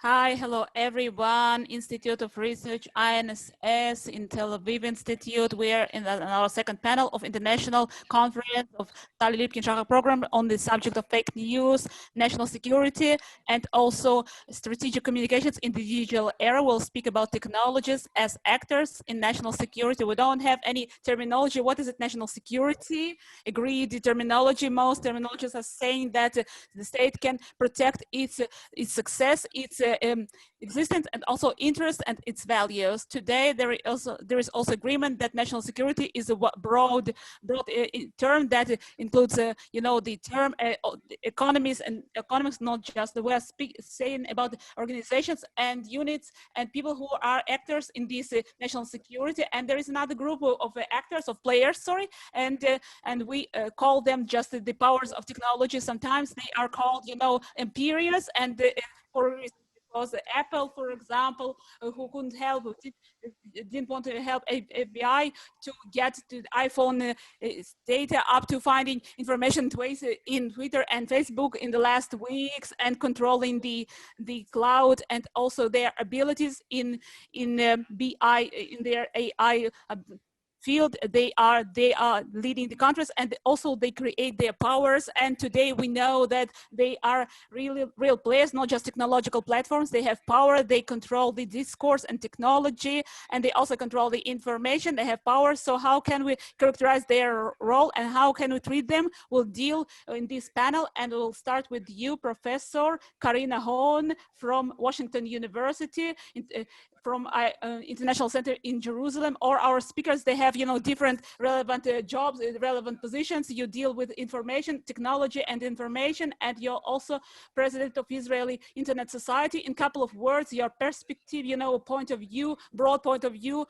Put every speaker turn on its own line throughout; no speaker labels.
Hi, hello everyone. Institute of Research, INSS, in Tel Aviv Institute. We are in our second panel of International Conference of Lipkin-Shahak program on the subject of fake news, national security, and also strategic communications in the digital era. We'll speak about technologies as actors in national security. We don't have any terminology. What is it, national security? Agreed the terminology. Most terminologies are saying that the state can protect its success, its existence, and also interest and its values. Today, there is also agreement that national security is a broad term that includes, the term economies and economics, not just the way I saying about organizations and units and people who are actors in this national security. And there is another group of actors, of players, sorry, and we call them just the powers of technology. Sometimes they are called, imperials, and for because Apple, for example, who couldn't help, didn't want to help FBI to get to the iPhone data up to finding information in Twitter and Facebook in the last weeks, and controlling the cloud, and also their abilities in BI, in their AI field. They are leading the countries, and also they create their powers. And today we know that they are really real players, not just technological platforms. They have power, they control the discourse and technology, and they also control the information. They have power. So how can we characterize their role and how can we treat them? We'll deal in this panel, and we'll start with you, Professor Karina Hohn from Washington University, from International Center in Jerusalem. Or our speakers, they have different relevant jobs, relevant positions. You deal with information technology and information, and you're also president of Israeli Internet Society. In a couple of words, your perspective, point of view, broad point of view,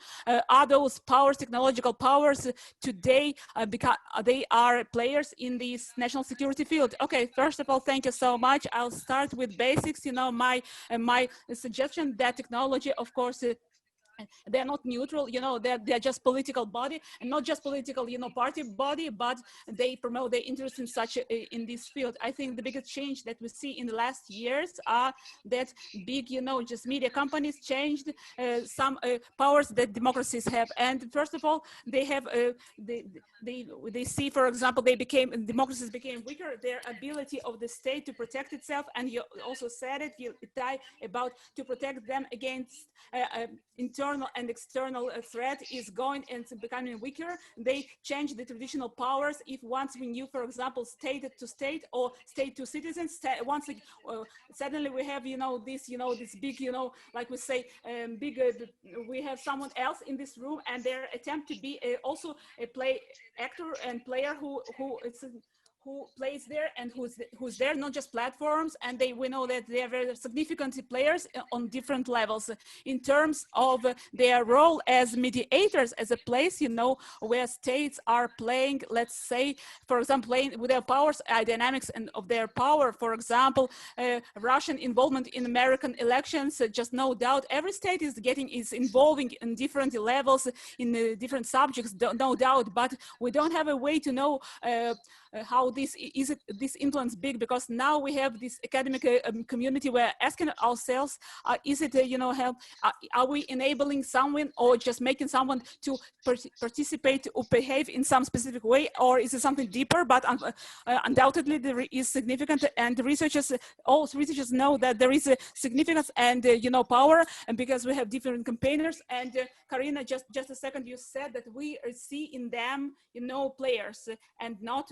are those powers, technological powers, today because they are players in this national security field? Okay, first of all, thank you so much. I'll start with basics. My suggestion that technology, of course, they're not neutral, they're just political body, and not just political, party body, but they promote their interest in such in this field. I think the biggest change that we see in the last years are that big, just media companies changed some powers that democracies have. And first of all, they have they see, for example, democracies became weaker, their ability of the state to protect itself. And you also said it, about to protect them against internal and external threat is going and becoming weaker. They change the traditional powers. If once we knew, for example, state to state or state to citizens, once suddenly we have, this big, like we say, we have someone else in this room, and their attempt to be also a actor and player who plays there and who's there, not just platforms. And we know that they are very significant players on different levels in terms of their role as mediators, as a place, where states are playing, let's say, for example, playing with their powers, dynamics and of their power. For example, Russian involvement in American elections, just no doubt every state is involving in different levels, in different subjects, no doubt. But we don't have a way to know how this influence big, because now we have this academic community. We're asking ourselves, is it help, are we enabling someone or just making someone to participate or behave in some specific way, or is it something deeper? But undoubtedly there is significant, and all researchers know that there is a significance and power, and because we have different campaigners. And Karina, just a second, you said that we see in them players, and not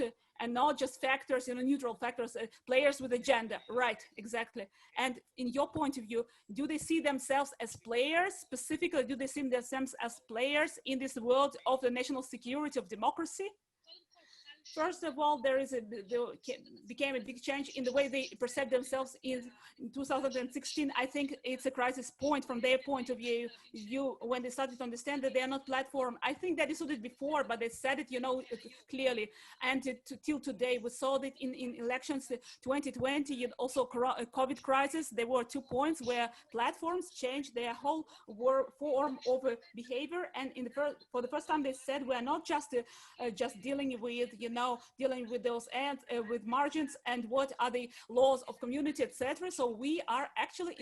just factors, neutral factors, players with agenda. Right, exactly. And in your point of view, do they see themselves as players? Specifically, do they see themselves as players in this world of the national security, of democracy? First of all, there became a big change in the way they perceive themselves in 2016. I think it's a crisis point from their point of view, when they started to understand that they are not platform. I think that they saw it before, but they said it, clearly. And till today, we saw that in elections 2020, and also COVID crisis. There were 2 points where platforms changed their whole form of behavior. And for the first time, they said, we're not just dealing with, you know, dealing with those ads with margins, and what are the laws of community, etc. So we are actually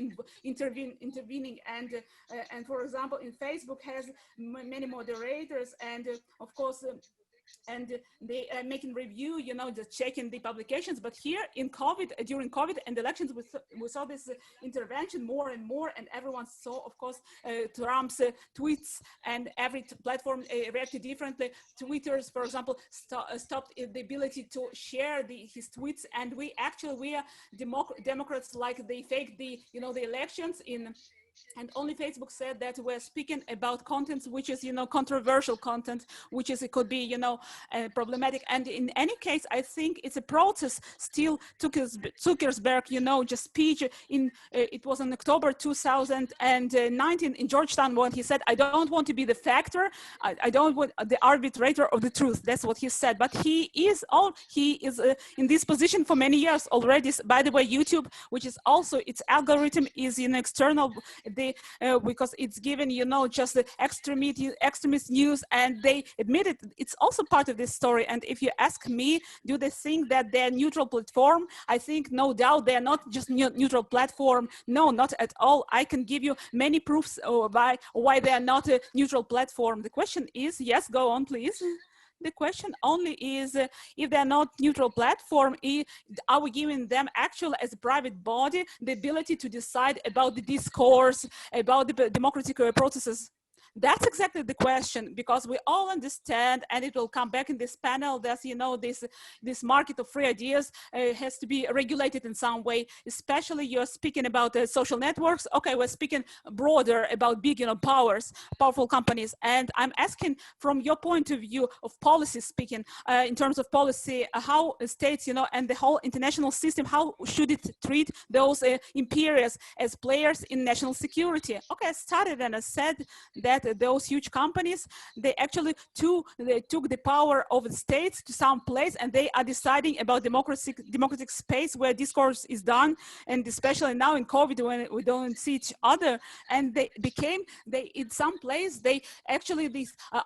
intervening, and for example, in Facebook has many moderators, and of course. And they are making review, you know, just checking the publications. But here in COVID, during COVID and elections, we saw this intervention more and more, and everyone saw, of course, Trump's tweets, and every platform reacted differently. Twitter's, for example, stopped the ability to share his tweets, and we are Democrats, like they faked the, you know, the elections in. And only Facebook said that we're speaking about content which is, you know, controversial content, which is, it could be, you know, problematic. And in any case, I think it's a process. Still, Zuckerberg, you know, just speech in, it was in October 2019 in Georgetown, when he said, I don't want to be the factor, I don't want the arbitrator of the truth. That's what he said. But he is in this position for many years already. By the way, YouTube, which is also, its algorithm is an external, because it's given, you know, just the extremist news, and they admitted it's also part of this story. And if you ask me, do they think that they're neutral platform? I think no doubt they're not just neutral platform. No, not at all. I can give you many proofs why they are not a neutral platform. The question is, yes, go on, please. The question only is, if they're not neutral platform, are we giving them actually, as a private body, the ability to decide about the discourse, about the democratic processes? That's exactly the question, because we all understand, and it will come back in this panel, that, you know, this market of free ideas has to be regulated in some way. Especially, you're speaking about social networks. Okay, we're speaking broader about big, you know, powerful companies. And I'm asking, from your point of view of policy speaking, in terms of policy, how states, you know, and the whole international system, how should it treat those imperials as players in national security? Okay, I started and I said that those huge companies, they actually took the power of the states to some place, and they are deciding about democratic space where discourse is done. And especially now in COVID, when we don't see each other, and they in some place, they actually,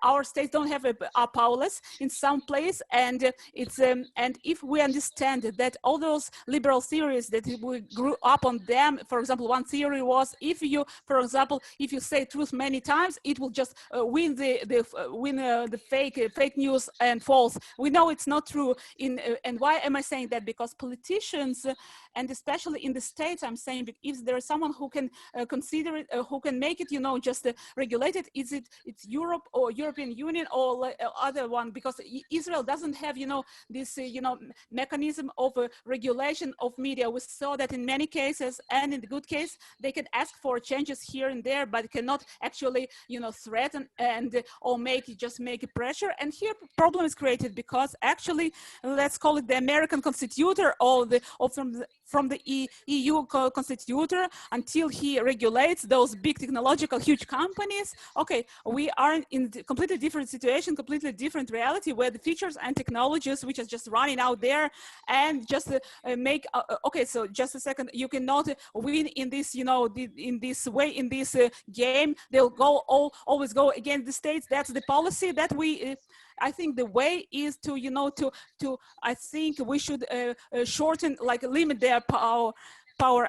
our states don't have are powerless in some place. And it's and if we understand that all those liberal theories that we grew up on them, for example, one theory was, if you, for example, if you say truth many times, it will just win the fake news and false. We know it's not true. And why am I saying that? Because politicians, and especially in the states, I'm saying, if there is someone who can consider it, who can make it, you know, just regulated, it's Europe or European Union or other one, because Israel doesn't have, you know, this you know, mechanism of regulation of media. We saw that in many cases, and in the good case, they can ask for changes here and there, but cannot actually, you know, threaten and or make pressure. And here problem is created because actually, let's call it the American constitutor, or from the EU constitutor, until he regulates those big technological huge companies. Okay, we are in a completely different situation, completely different reality, where the features and technologies which are just running out there, and just make okay, so just a second, you cannot win in this, you know, in this way, in this game. They'll always go against the states. That's the policy that we I think the way is to, you know, I think we should shorten, like limit their power.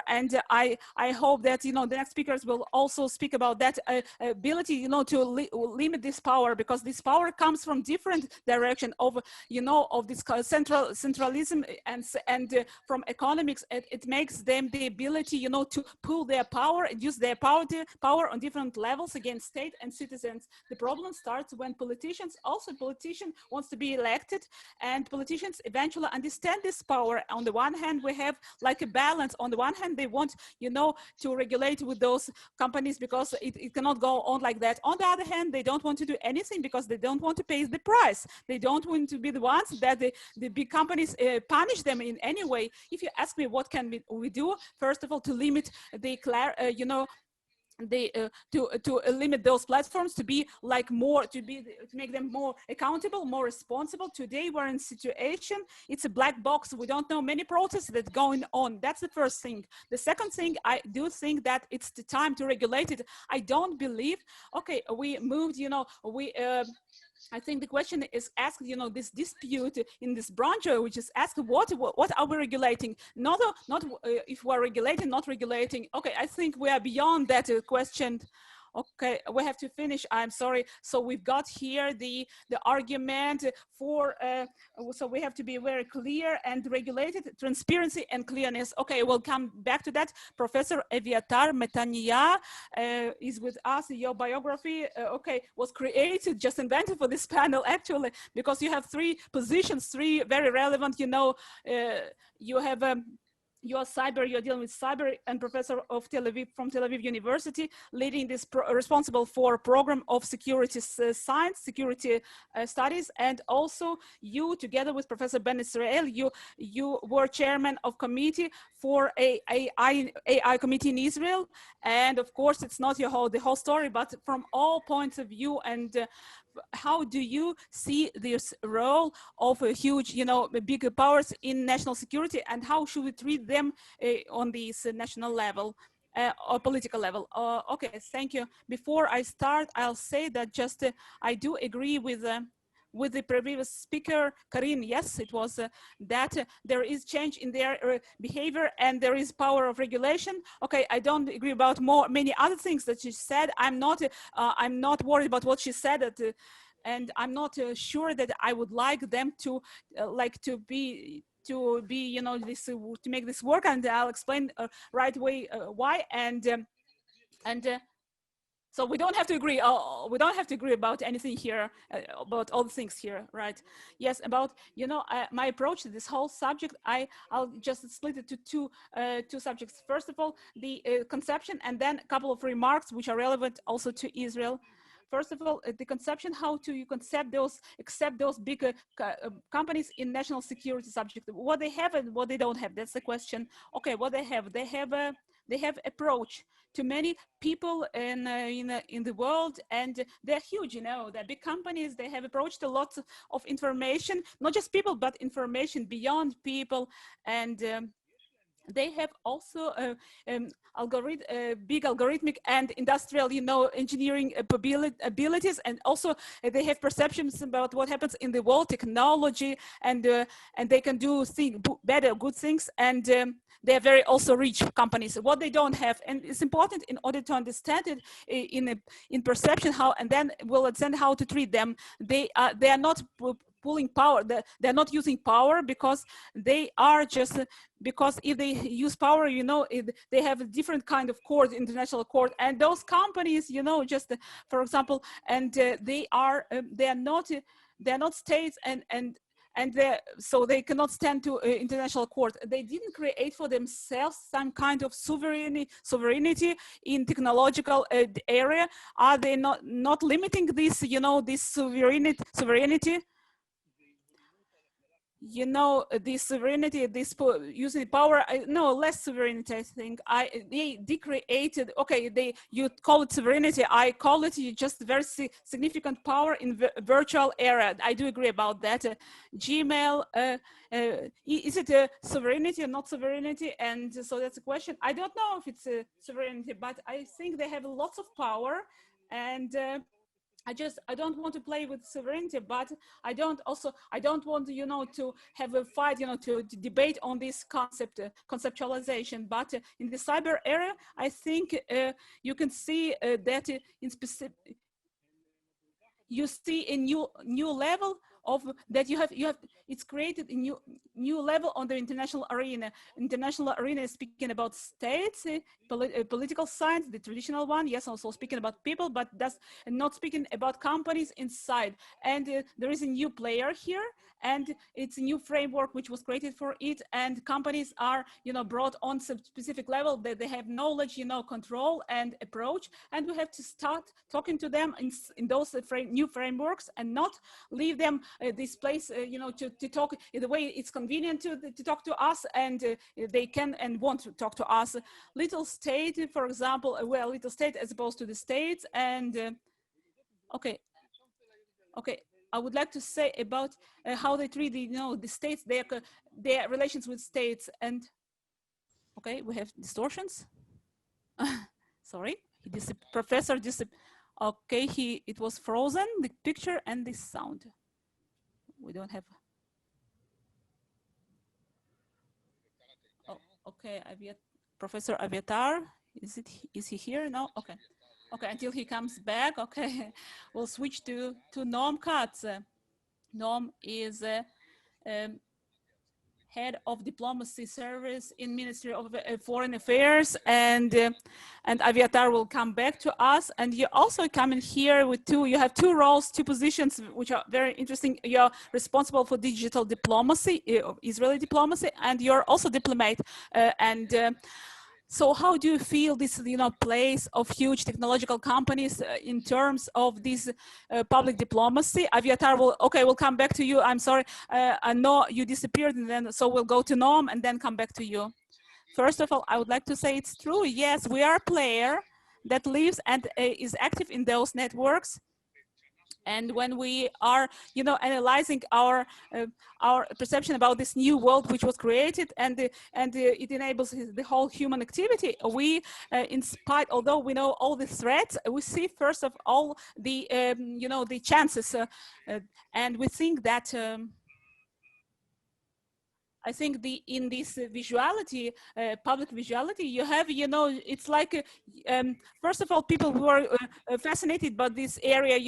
And I hope that, you know, the next speakers will also speak about that ability, you know, to limit this power, because this power comes from different direction of, you know, of this centralism and from economics. It makes them the ability, you know, to pull their power and use their power on different levels against state and citizens. The problem starts when politician wants to be elected, and politicians eventually understand this power. On the one hand, we have like a balance. On the one hand, they want, you know, to regulate with those companies because it cannot go on like that. On the other hand, they don't want to do anything because they don't want to pay the price. They don't want to be the ones that the big companies punish them in any way. If you ask me what can we do, first of all, to limit the you know, to limit those platforms, to be like more, to make them more accountable, more responsible. Today we're in a situation, it's a black box. We don't know many protests that going on. That's the first thing. The second thing, I do think that it's the time to regulate it. I don't believe, okay, we moved, you know, I think the question is asked, this dispute in this branch, which is asked, what are we regulating? Not if we're regulating, not regulating. Okay, I think we are beyond that question. Okay, we have to finish. I'm sorry. So we've got here the argument for. So we have to be very clear and regulated, transparency and clearness. Okay, we'll come back to that. Professor Eviatar Metania is with us. Your biography, okay, was created, just invented for this panel actually, because you have three positions, three very relevant. You have. You're dealing with cyber, and professor of Tel Aviv from Tel Aviv University, leading this responsible for program of security science, security studies, and also you, together with Professor Ben Israel, you were chairman of committee for AI committee in Israel, and of course it's not the whole story, but from all points of view. And how do you see this role of a huge, bigger powers in national security, and how should we treat them on this national level or political level? Okay, thank you. Before I start, I'll say that just I do agree with the previous speaker, Karin. Yes, it was that there is change in their behavior and there is power of regulation. Okay, I don't agree about many other things that she said. I'm not worried about what she said. And I'm not sure that I would like them to to make this work. And I'll explain right away why. So we don't have to agree. We don't have to agree about anything here, about all the things here, right? Yes, about my approach to this whole subject. I'll just split it to two subjects. First of all, the conception, and then a couple of remarks which are relevant also to Israel. First of all, the conception, how do you accept those big companies in national security subject? What they have and what they don't have. That's the question. Okay, what they have approach to many people in the world, and they're huge. They're big companies. They have approached a lot of information, not just people, but information beyond people, and they have also big algorithmic and industrial, engineering abilities, and also they have perceptions about what happens in the world, technology, and they can do better, good things, and they are very also rich companies. What they don't have, and it's important in order to understand it in perception, and then we'll understand how to treat them. They are not pulling power. They're not using power because they are just because if they use power, they have a different kind of court, international court, and those companies, just for example, and they are not states, and so they cannot stand to international court. They didn't create for themselves some kind of sovereignty in technological area. Are they not limiting this, this sovereignty? This sovereignty, this using power, no, less sovereignty, I think. They created, okay, you call it sovereignty, I call it just very significant power in virtual era. I do agree about that. Gmail, is it a sovereignty or not sovereignty? And so that's a question. I don't know if it's a sovereignty, but I think they have lots of power, and I don't want to play with sovereignty, but I don't want to have a fight, to debate on this conceptualization. But in the cyber area, I think you can see that in specific, you see a new level of that you have it's created a new level on the international arena. International arena is speaking about states, political science, the traditional one, yes, also speaking about people, but that's not speaking about companies inside. And there is a new player here, and it's a new framework which was created for it, and companies are brought on some specific level that they have knowledge, control and approach, and we have to start talking to them in those new frameworks, and not leave them this place to talk in the way it's convenient to talk to us, and they can and want to talk to us. Little state, for example, little state as opposed to the states. And okay, I would like to say about how they treat the states, their relations with states. And okay, we have distortions. Sorry, professor. Okay, it was frozen, the picture and the sound. We don't have. Oh, okay, Professor Aviatar, is he here? No, okay. Okay, until he comes back, okay. We'll switch to Noam Katz. Noam is head of diplomacy service in Ministry of Foreign Affairs, and Aviatar will come back to us. And you also come in here with you have two roles, two positions, which are very interesting. You're responsible for digital diplomacy, Israeli diplomacy, and you're also diplomat. So how do you feel this, place of huge technological companies in terms of this public diplomacy? Aviatar we'll come back to you. I'm sorry, I know you disappeared, and then so we'll go to Noam and then come back to you. First of all, I would like to say it's true. Yes, we are a player that lives and is active in those networks. And when we are, analyzing our perception about this new world which was created, and it enables the whole human activity, we, in spite, although we know all the threats, we see first of all the, the chances, and we think that. I think in this visuality, public visuality, you have, it's like, first of all, people who are fascinated by this area,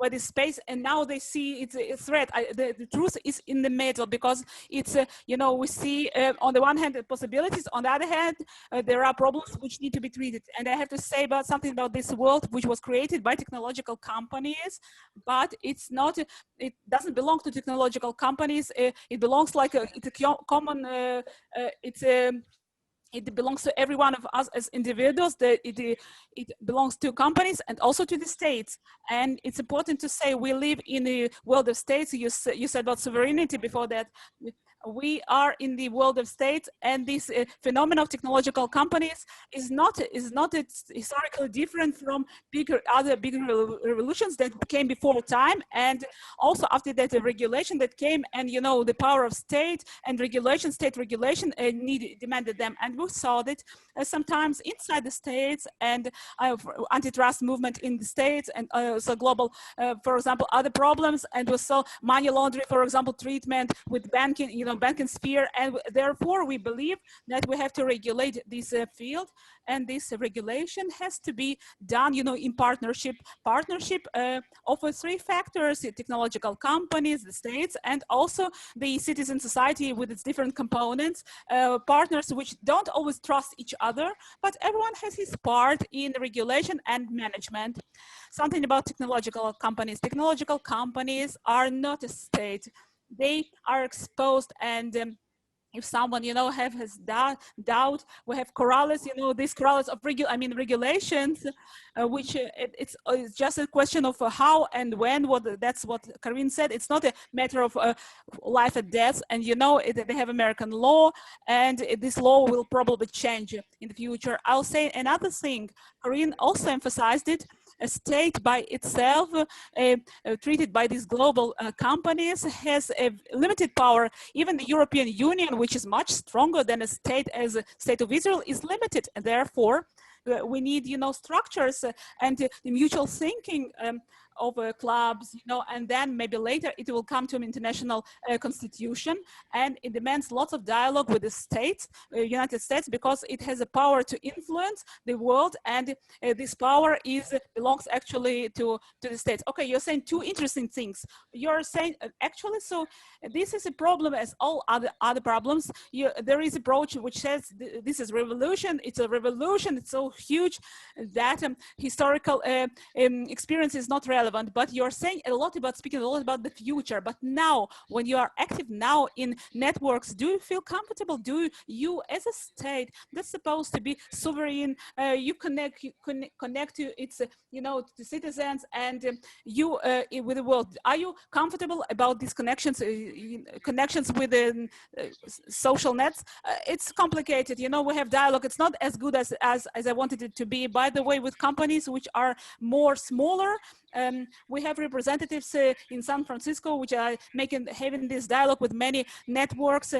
by this space, and now they see it's a threat. The truth is in the middle, because it's, we see on the one hand the possibilities, on the other hand, there are problems which need to be treated. And I have to say about something about this world which was created by technological companies, but it's not, it doesn't belong to technological companies. It belongs like it's a common, it belongs to every one of us as individuals. It belongs to companies and also to the states. And it's important to say we live in a world of states. You said about sovereignty before that. We are in the world of states, and this phenomenon of technological companies is not historically different from other bigger revolutions that came before time, and also after that the regulation that came, and the power of state and regulation, state regulation, demanded them, and we saw that sometimes inside the states, and antitrust movement in the states, and so global, for example, other problems, and we saw money laundering, for example, treatment with banking, banking sphere, and therefore we believe that we have to regulate this field, and this regulation has to be done, in partnership of three factors: technological companies, the states, and also the citizen society with its different components, partners which don't always trust each other, but everyone has his part in regulation and management. Something about technological companies. Technological companies are not a state. They are exposed, and if someone has doubt, we have corrales, these corrales of regulations, which it's just a question of how and when. That's what Karin said. It's not a matter of life and death, and they have American law, and this law will probably change in the future. I'll say another thing. Karin also emphasized it. A state by itself, treated by these global companies, has a limited power. Even the European Union, which is much stronger than a state as a state of Israel, is limited. And therefore, we need, structures and the mutual thinking of clubs, and then maybe later it will come to an international constitution, and it demands lots of dialogue with the states, United States, because it has a power to influence the world, and this power belongs actually to the states. Okay, you're saying two interesting things. You're saying actually, so this is a problem as all other problems. There is an approach which says this is revolution. It's a revolution. It's so huge that historical experience is not relevant. But you're saying speaking a lot about the future. But now, when you are active now in networks, do you feel comfortable? Do you, as a state that's supposed to be sovereign, you connect to its, to citizens, and you with the world? Are you comfortable about these connections with social nets? It's complicated. We have dialogue. It's not as good as I wanted it to be. By the way, with companies which are more smaller, we have representatives in San Francisco, which are having this dialogue with many networks,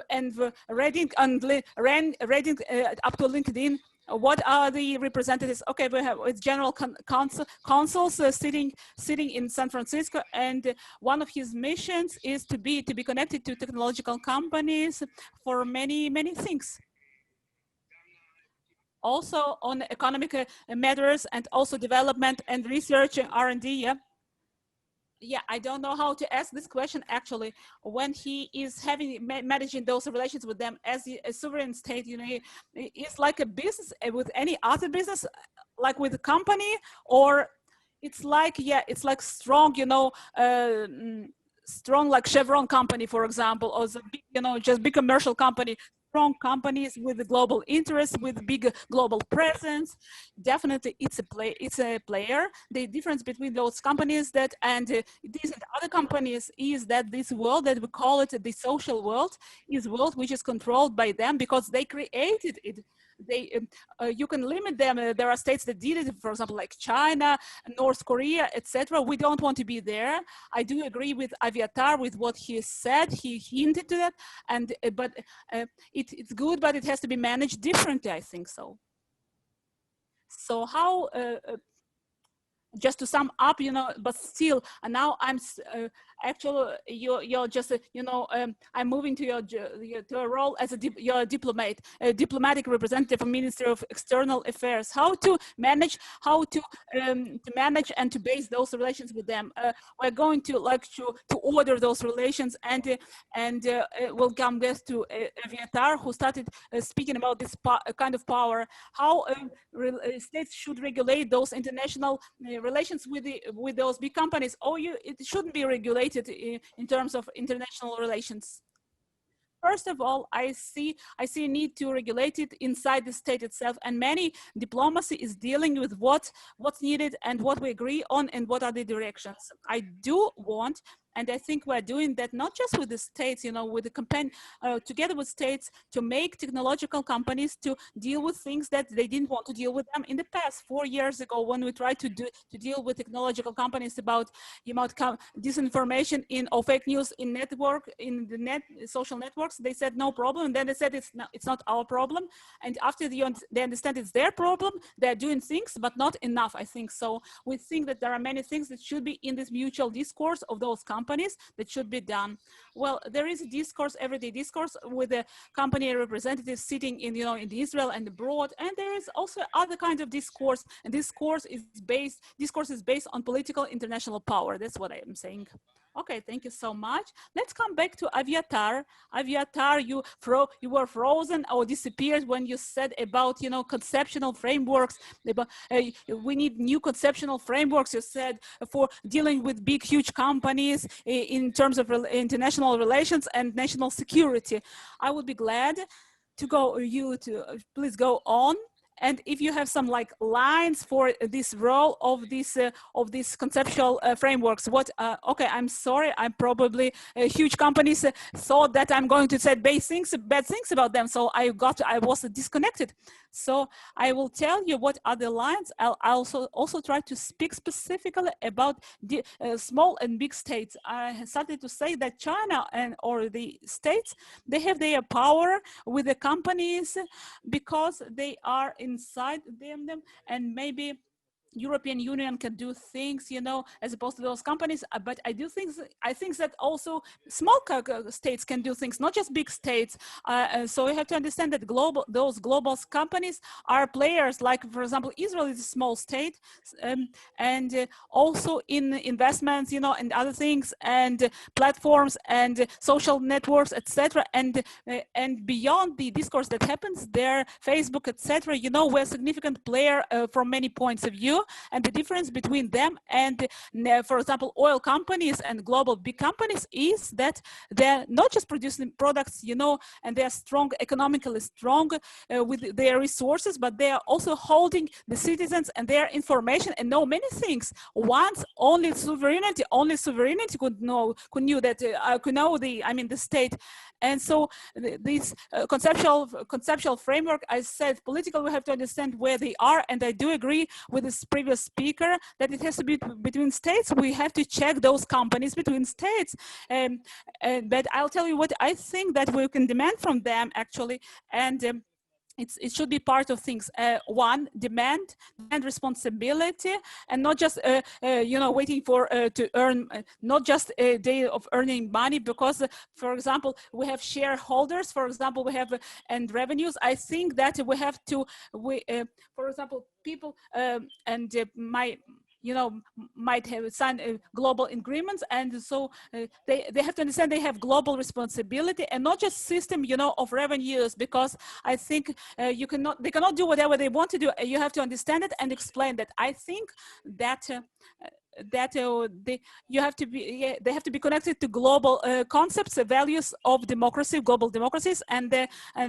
and reading up to LinkedIn. What are the representatives? Okay, we have it's general consuls sitting in San Francisco, and one of his missions is to be connected to technological companies for many things. Also on economic matters, and also development and research and R&D. Yeah. Yeah, I don't know how to ask this question actually. When he is managing those relations with them as a sovereign state, you know, it's like a business with any other business, like with a company, or it's like, yeah, it's like strong, you know, strong like Chevron company, for example, or the big, you know, just big commercial company, strong companies with a global interest, with big global presence. Definitely, it's a player. The difference between those companies that and these and other companies is that this world that we call it the social world is world which is controlled by them because they created it. They you can limit them. There are states that did it, for example, like China, North Korea, etc. We don't want to be there. I do agree with Aviatar with what he said. He hinted to that, and but it's good, but it has to be managed differently. I think so. So how just to sum up, you know, but still, and now I'm actually you're just you know, I'm moving to your to a role as you're a diplomat, a diplomatic representative of Ministry of External Affairs. How to manage, to manage and to base those relations with them. We're going to like to order those relations, and we'll come back to Aviatar, who started speaking about this kind of power, how states should regulate those international relations with those big companies. Oh, it shouldn't be regulated in terms of international relations. First of all, I see a need to regulate it inside the state itself, and many diplomacy is dealing with what's needed and what we agree on and what are the directions. I do want, and I think we're doing that not just with the states, you know, with the campaign, together with states, to make technological companies to deal with things that they didn't want to deal with them in the past. 4 years ago, when we tried to deal with technological companies about disinformation or fake news in the social networks, they said no problem. And then they said it's not our problem. And after they understand it's their problem, they're doing things, but not enough, I think. So we think that there are many things that should be in this mutual discourse of those companies that should be done. Well, there is a discourse, everyday discourse, with the company representatives sitting in, you know, in Israel and abroad. And there is also other kind of discourse, and discourse is based on political international power. That's what I am saying. Okay, thank you so much. Let's come back to Aviatar. Aviatar, you were frozen or disappeared when you said about, you know, conceptual frameworks. We need new conceptual frameworks, you said, for dealing with big, huge companies in terms of international relations and national security. I would be glad to please go on. And if you have some like lines for this role of these conceptual frameworks, okay, I'm sorry, I'm probably huge companies thought that I'm going to say bad things about them, so I was disconnected. So I will tell you what are the lines. I'll also try to speak specifically about the small and big states. I started to say that China or the states, they have their power with the companies because they are inside them, and maybe European Union can do things, you know, as opposed to those companies. But I think that also small states can do things, not just big states. So you have to understand that those global companies are players. Like, for example, Israel is a small state, and also in investments, you know, and other things, and platforms and social networks, etc. And beyond the discourse that happens there, Facebook, etc. You know, we're a significant player from many points of view. And the difference between them and, for example, oil companies and global big companies is that they're not just producing products, you know, and they're strong, economically strong with their resources, but they are also holding the citizens and their information and know many things. Once only sovereignty could know the state. And so this conceptual framework, I said, political, we have to understand where they are. And I do agree with this previous speaker that it has to be between states. We have to check those companies between states. But I'll tell you what I think that we can demand from them, actually. And it should be part of things. One, demand responsibility, and not just waiting for to earn, not just a day of earning money, because for example we have shareholders, for example we have and revenues. I think that we have to, for example, people and might have signed global agreements, and so they have to understand they have global responsibility and not just system of revenues, because I think they cannot do whatever they want to do. You have to understand it and explain that. I think that you have to be, they have to be connected to global concepts, values of democracy, global democracies, and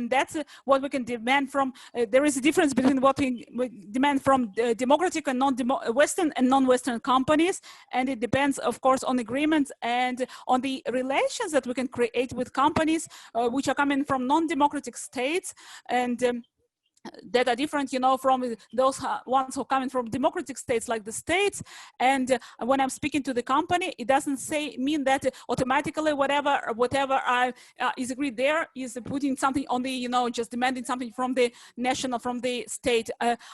that's what we can demand from. There is a difference between what we demand from democratic and non-Western and non-Western companies, and it depends, of course, on agreements and on the relations that we can create with companies which are coming from non-democratic states, and that are different, from those ones who are coming from democratic states like the states. And when I'm speaking to the company, it doesn't mean that automatically whatever is agreed there is putting something on the, just demanding something from the national, from the state.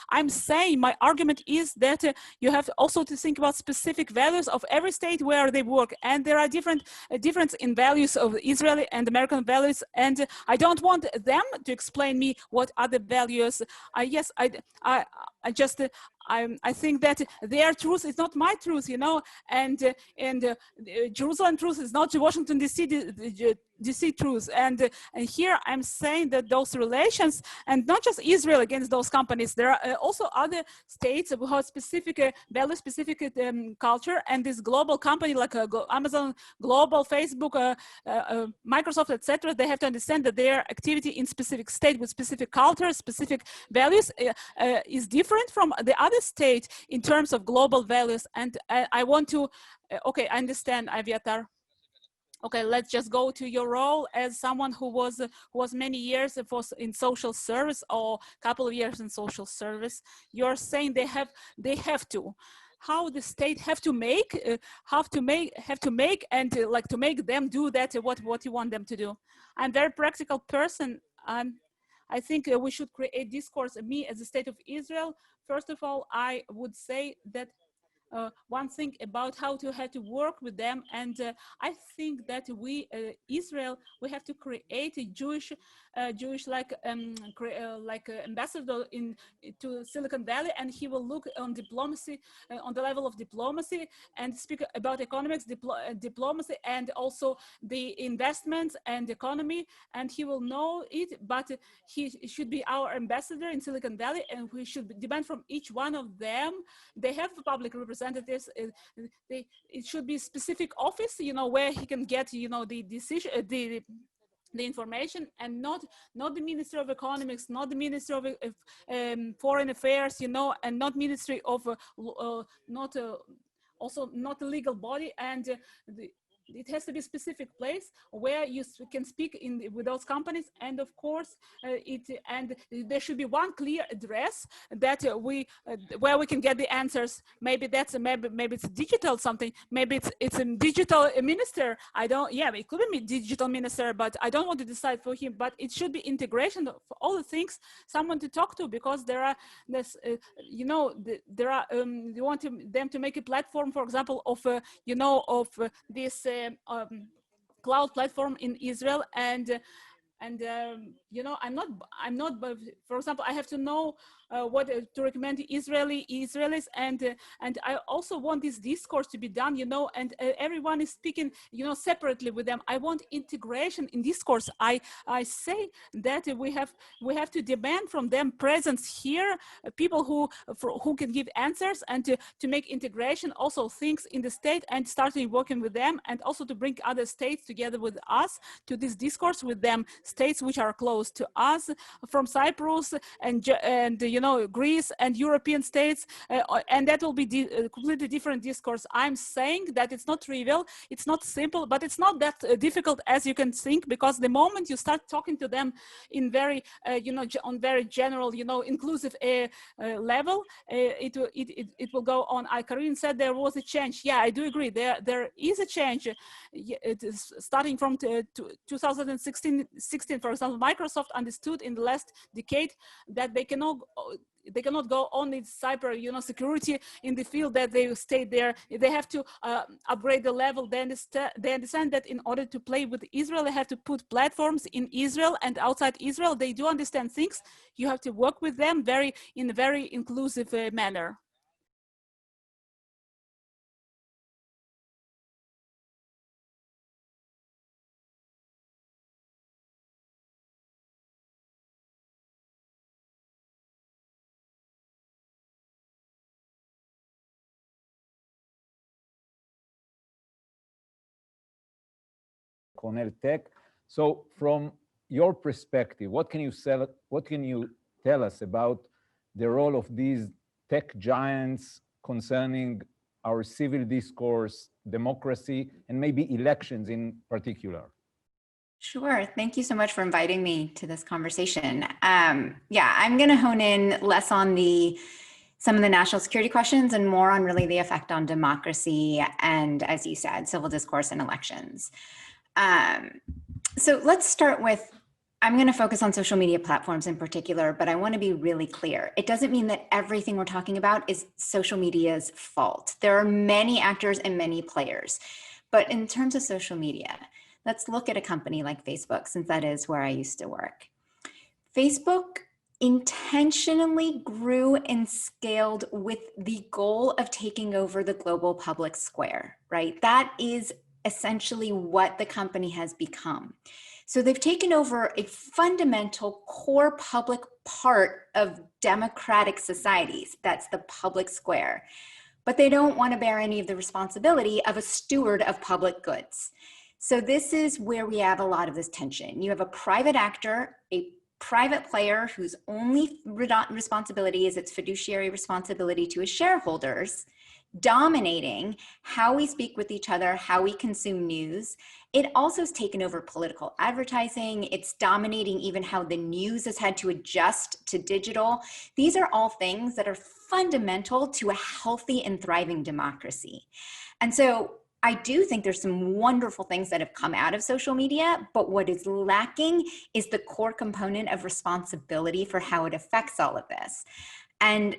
I'm saying my argument is that you have also to think about specific values of every state where they work, and there are difference in values of Israeli and American values, and I don't want them to explain me what are the values. I think that their truth is not my truth, and Jerusalem truth is not Washington DC truth. And here I'm saying that those relations, and not just Israel against those companies, there are also other states who have specific value, specific culture, and this global company like Amazon, global, Facebook, Microsoft, etc. They have to understand that their activity in specific state with specific culture, specific values is different from the other state in terms of global values. And I want to, okay, I understand, Aviatar. Okay, let's just go to your role as someone who was many years in social service, or a couple of years in social service. You're saying they have to. How the state have to make and like to make them do that what you want them to do. I'm a very practical person. I think we should create discourse. Me as the state of Israel, first of all, I would say that one thing about how to work with them, and I think that we Israel, we have to create a Jewish like ambassador to Silicon Valley, and he will look on diplomacy, on the level of diplomacy, and speak about economics, diplomacy, and also the investments and economy, and he will know it. But he should be our ambassador in Silicon Valley, and we should demand from each one of them. They have public representatives. It should be specific office, where he can get, the decision, the information, and not the Ministry of Economics, not the Ministry of Foreign Affairs, and not Ministry of also not a legal body, and it has to be a specific place where you can speak with those companies, and of course and there should be one clear address that where we can get the answers. Maybe that's maybe it's digital something. Maybe it's a digital minister. It could be a digital minister, but I don't want to decide for him. But it should be integration of all the things, someone to talk to, because there are this you want them to make a platform, for example, of this cloud platform in Israel, and I'm not, but for example, I have to know what to recommend to Israelis, and I also want this discourse to be done, and everyone is speaking, separately with them. I want integration in discourse. I say that we have to demand from them presence here, people who can give answers, and to make integration, also things in the state, and starting working with them, and also to bring other states together with us to this discourse with them, states which are close to us, from Cyprus and Greece and European states, and that will be completely different discourse. I'm saying that it's not trivial, it's not simple, but it's not that difficult as you can think, because the moment you start talking to them in very on very general, inclusive level, it will go on. Karin said there was a change. Yeah, I do agree. There is a change. It is starting from 2016, for example, Microsoft Microsoft understood in the last decade that they cannot go only cyber, security in the field that they stay there. They have to upgrade the level. They understand that in order to play with Israel, they have to put platforms in Israel and outside Israel. They do understand things. You have to work with them in a very inclusive manner.
Cornell Tech. So from your perspective, what can you tell us about the role of these tech giants concerning our civil discourse, democracy, and maybe elections in particular?
Sure. Thank you so much for inviting me to this conversation. Yeah, I'm going to hone in less on some of the national security questions and more on really the effect on democracy and, as you said, civil discourse and elections. So let's start with, I'm going to focus on social media platforms in particular, but I want to be really clear. It doesn't mean that everything we're talking about is social media's fault. There are many actors and many players, but in terms of social media, let's look at a company like Facebook, since that is where I used to work. Facebook intentionally grew and scaled with the goal of taking over the global public square, right? That is essentially what the company has become. So they've taken over a fundamental core public part of democratic societies. That's the public square. But they don't want to bear any of the responsibility of a steward of public goods. So this is where we have a lot of this tension. You have a private actor, a private player whose only responsibility is its fiduciary responsibility to his shareholders, dominating how we speak with each other, how we consume news. It also has taken over political advertising. It's dominating even how the news has had to adjust to digital. These are all things that are fundamental to a healthy and thriving democracy. And so I do think there's some wonderful things that have come out of social media, but what is lacking is the core component of responsibility for how it affects all of this. And,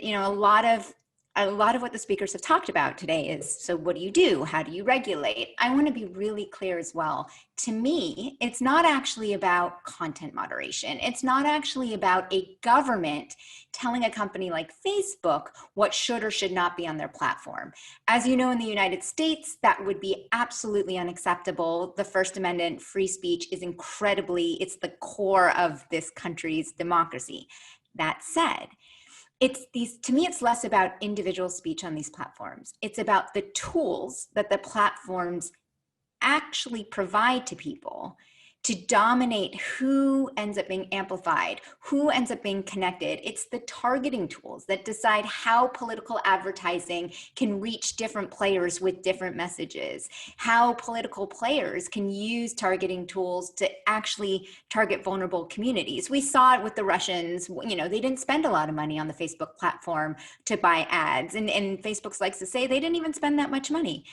a lot of what the speakers have talked about today is, so what do you do? How do you regulate? I want to be really clear as well. To me, it's not actually about content moderation. It's not actually about a government telling a company like Facebook what should or should not be on their platform. As you know, in the United States, that would be absolutely unacceptable. The First Amendment, free speech is it's the core of this country's democracy. That said, to me, it's less about individual speech on these platforms. It's about the tools that the platforms actually provide to people to dominate who ends up being amplified, who ends up being connected. It's the targeting tools that decide how political advertising can reach different players with different messages, how political players can use targeting tools to actually target vulnerable communities. We saw it with the Russians. They didn't spend a lot of money on the Facebook platform to buy ads. And Facebook likes to say they didn't even spend that much money.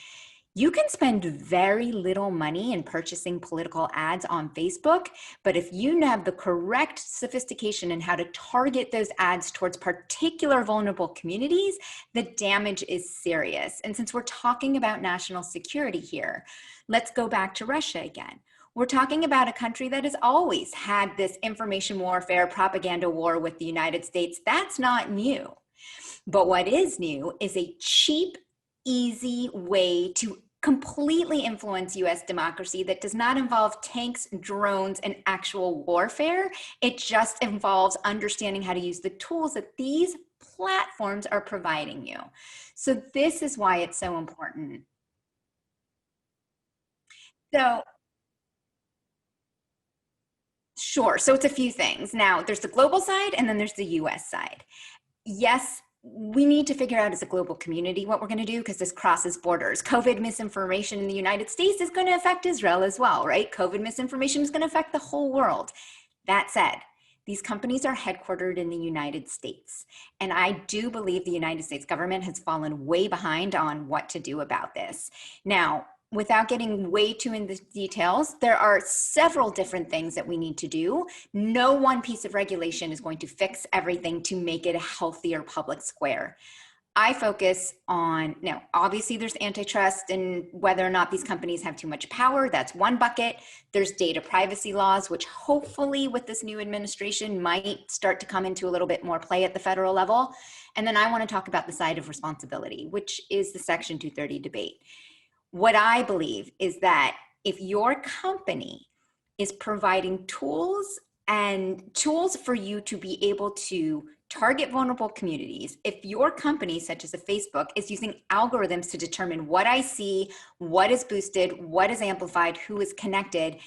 You can spend very little money in purchasing political ads on Facebook, but if you have the correct sophistication in how to target those ads towards particular vulnerable communities, the damage is serious. And since we're talking about national security here, let's go back to Russia again. We're talking about a country that has always had this information warfare, propaganda war with the United States. That's not new. But what is new is a cheap, easy way to completely influence US democracy that does not involve tanks, drones, and actual warfare. It just involves understanding how to use the tools that these platforms are providing you. So this is why it's so important. So, sure. So it's a few things. Now, there's the global side and then there's the US side. Yes, we need to figure out as a global community what we're going to do because this crosses borders. COVID misinformation in the United States is going to affect Israel as well, right? COVID misinformation is going to affect the whole world. That said, these companies are headquartered in the United States. And I do believe the United States government has fallen way behind on what to do about this. Now, without getting way too into the details, there are several different things that we need to do. No one piece of regulation is going to fix everything to make it a healthier public square. I focus on, now, obviously there's antitrust and whether or not these companies have too much power. That's one bucket. There's data privacy laws, which hopefully with this new administration might start to come into a little bit more play at the federal level. And then I want to talk about the side of responsibility, which is the Section 230 debate. What I believe is that if your company is providing tools for you to be able to target vulnerable communities, if your company, such as a Facebook, is using algorithms to determine what I see, what is boosted, what is amplified, who is connected,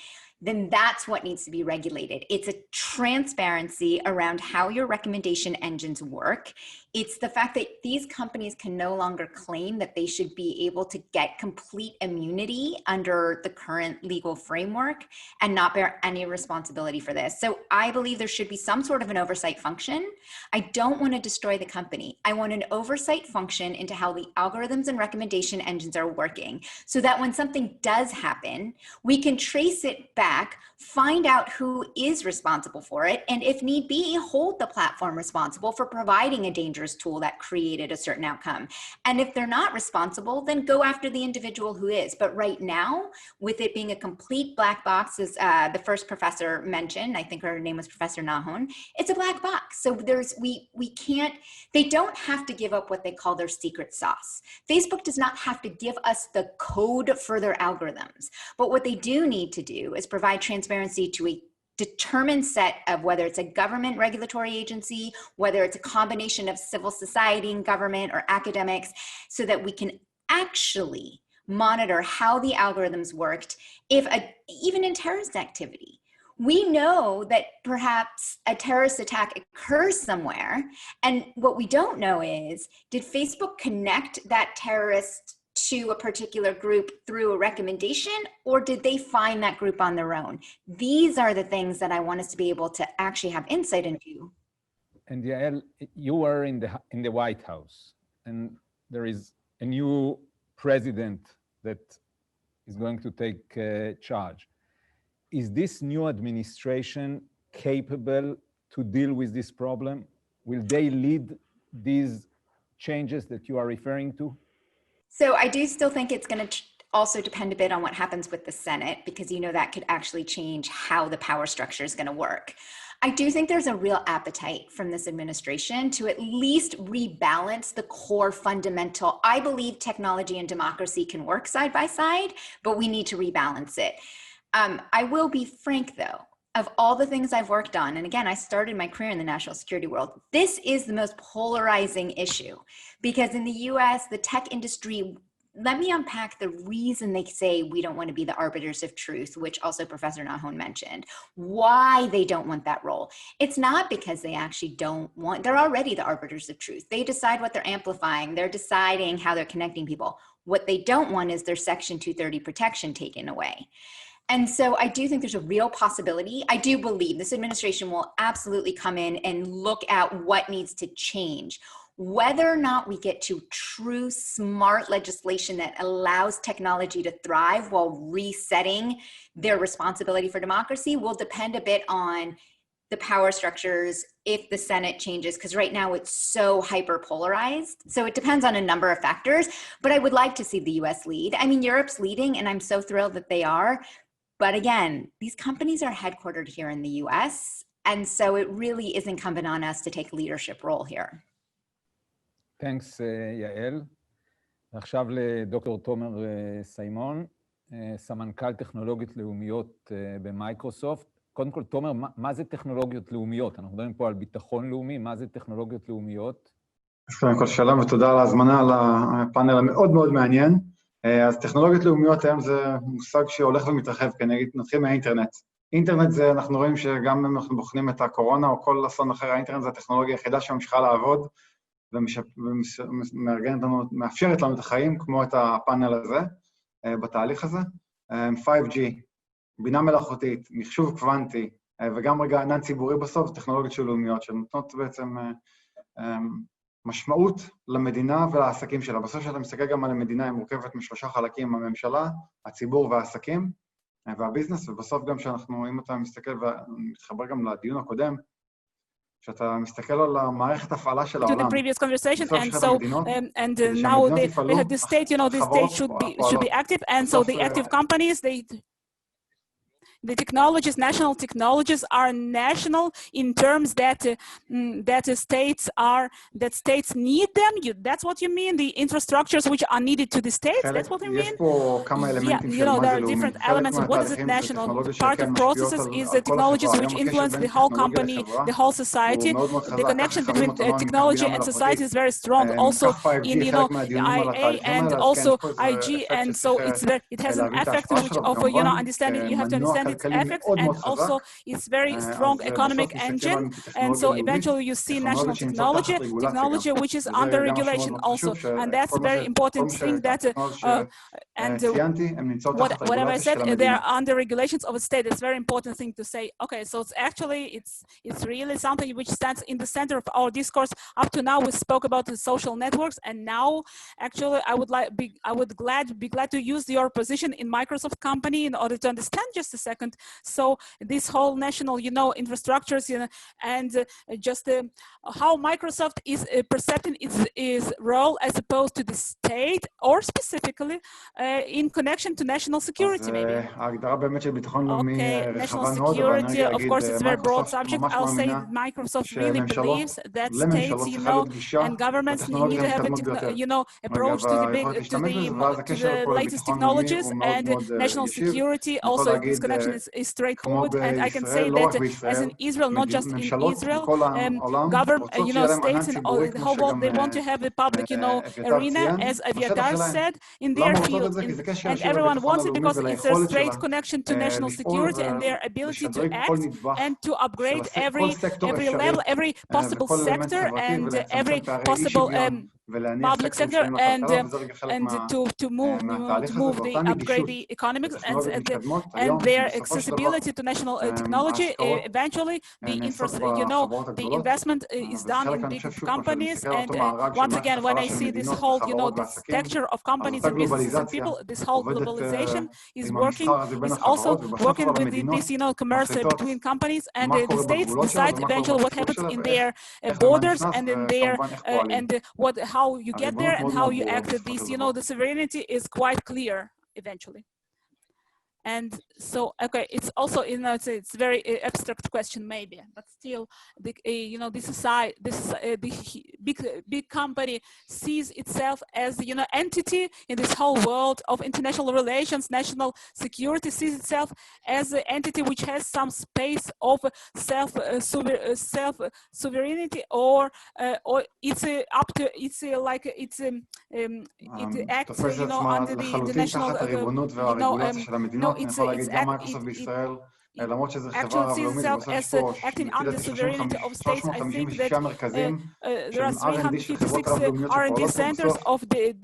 then that's what needs to be regulated. It's a transparency around how your recommendation engines work. It's the fact that these companies can no longer claim that they should be able to get complete immunity under the current legal framework and not bear any responsibility for this. So I believe there should be some sort of an oversight function. I don't want to destroy the company. I want an oversight function into how the algorithms and recommendation engines are working so that when something does happen, we can trace it back, find out who is responsible for it, and if need be, hold the platform responsible for providing a dangerous tool that created a certain outcome. And if they're not responsible, then go after the individual who is. But right now, with it being a complete black box, as the first professor mentioned, I think her name was Professor Nahon, it's a black box. So we can't, they don't have to give up what they call their secret sauce. Facebook does not have to give us the code for their algorithms. But what they do need to do is provide transparency to a determined set of whether it's a government regulatory agency, whether it's a combination of civil society and government or academics, so that we can actually monitor how the algorithms worked, even in terrorist activity. We know that perhaps a terrorist attack occurs somewhere, and what we don't know is, did Facebook connect that terrorist to a particular group through a recommendation, or did they find that group on their own? These are the things that I want us to be able to actually have insight into.
And Yael, you were in the White House, and there is a new president that is going to take charge. Is this new administration capable to deal with this problem? Will they lead these changes that you are referring to?
So I do still think it's going to also depend a bit on what happens with the Senate, because that could actually change how the power structure is going to work. I do think there's a real appetite from this administration to at least rebalance the core fundamental. I believe technology and democracy can work side by side, but we need to rebalance it. I will be frank, though, of all the things I've worked on, and again, I started my career in the national security world, this is the most polarizing issue, because in the US, the tech industry, let me unpack the reason they say we don't want to be the arbiters of truth, which also Professor Nahon mentioned, why they don't want that role. It's not because they actually don't want, they're already the arbiters of truth. They decide what they're amplifying. They're deciding how they're connecting people. What they don't want is their Section 230 protection taken away. And so I do think there's a real possibility. I do believe this administration will absolutely come in and look at what needs to change. Whether or not we get to true smart legislation that allows technology to thrive while resetting their responsibility for democracy will depend a bit on the power structures if the Senate changes, because right now it's so hyper polarized. So it depends on a number of factors, but I would like to see the US lead. I mean, Europe's leading, and I'm so thrilled that they are. But again, these companies are headquartered here in the US, and so it really is incumbent on us to take a leadership role here.
Thanks, יעל. ועכשיו לדוקטור תומר סיימון, סמנכ"ל טכנולוגיות לאומיות במייקרוסופט. קודם כל, תומר, מה זה טכנולוגיות לאומיות? אנחנו מדברים פה על ביטחון לאומי, מה זה טכנולוגיות לאומיות?
אז קודם כל, שלום ותודה על ההזמנה על הפאנל המאוד מאוד מעניין. אז טכנולוגיות לאומיות היום זה מושג שהולך ומתרחב, כי נתחיל מהאינטרנט. אינטרנט זה, אנחנו רואים שגם אם אנחנו בוחנים את הקורונה או כל אסון אחר, האינטרנט זה הטכנולוגיה היחידה שממשיכה לעבוד, ומאפשרת לנו את החיים, כמו את הפאנל הזה, בתהליך הזה. 5G, בינה מלאכותית, מחשוב קוונטי, וגם רגע ענן ציבורי בסוף, טכנולוגיות לאומיות, שנותנות בעצם משמעות למדינה ולעסקים שלה. בסוף שאתה מסתכל גם על המדינה, היא מורכבת משלושה חלקים, הממשלה, הציבור והעסקים והביזנס, ובסוף גם שאנחנו, אם אתה מסתכל ומתחבר גם לדיון הקודם, שאתה מסתכל על המערכת הפעלה של העולם.
To the previous conversation, and so now they had the state, the state should be active, and so the active companies, the technologies, national technologies are national in terms that states need them. That's what you mean. The infrastructures which are needed to the states. That's what you mean. Yeah, there are different elements. What is it national? Part of processes is the technologies which influence the whole company, the whole society. The connection between technology and society is very strong. Also in IA and also IG, and so it has an effect which of understanding. You have to understand its effects, and also it's very strong economic engine, and so eventually you see national technology which is under regulation also, and that's a very important thing that and whatever I said, they are under regulations of a state. It's a very important thing to say. Okay, so it's really something which stands in the center of our discourse. Up to now we spoke about the social networks, and now actually I would be glad to use your position in Microsoft company in order to understand just a second. So this whole national, infrastructures, and just how Microsoft is perceiving its role as opposed to the state, or specifically in connection to national security, maybe. Okay, national security, of course, it's a very broad subject. I'll say Microsoft really believes that states, and governments need to have a, approach to the latest technologies, and national security. Also, this connection is straightforward, and I can say that as in Israel, not just in Israel, government, states and all, the whole world, they want to have the public, arena, as Aviatar said, in their field, and everyone wants it because it's a straight connection to national security and their ability to act and to upgrade every level, every possible sector, and every possible public sector, and to move the upgrade the economics and their accessibility to national technology. Eventually, the investment is done in big companies, and once again, when I see this whole, this texture of companies and businesses and people, this whole globalization is also working with this, commerce between companies, and the states decide eventually what happens in their borders and in their how you get there and how you act at this. The sovereignty is quite clear eventually. And so, okay, it's also, it's a very abstract question maybe, but still, this society, big company sees itself as, entity in this whole world of international relations, national security, sees itself as an entity which has some space of self sovereignty, or it's up to, it's like it's it acts, under the international, actually sees itself as acting under the sovereignty of states. I think that there are 356 R&D centers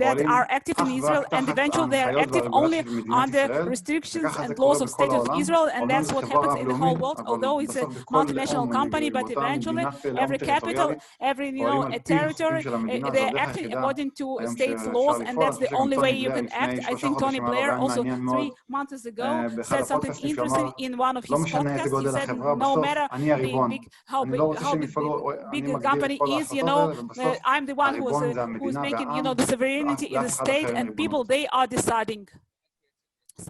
that are active in Israel, and eventually they are active only under restrictions and laws of State of Israel, and that's what happens in the whole world. Although it's a multinational company, but eventually every capital, every a territory, they're acting according to states' laws, and that's the only way you can act. I think Tony Blair also 3 months ago said something interesting in one of his podcasts. He said, no matter how big the company is, I'm the one who's making, the sovereignty in the state, and people, they are deciding.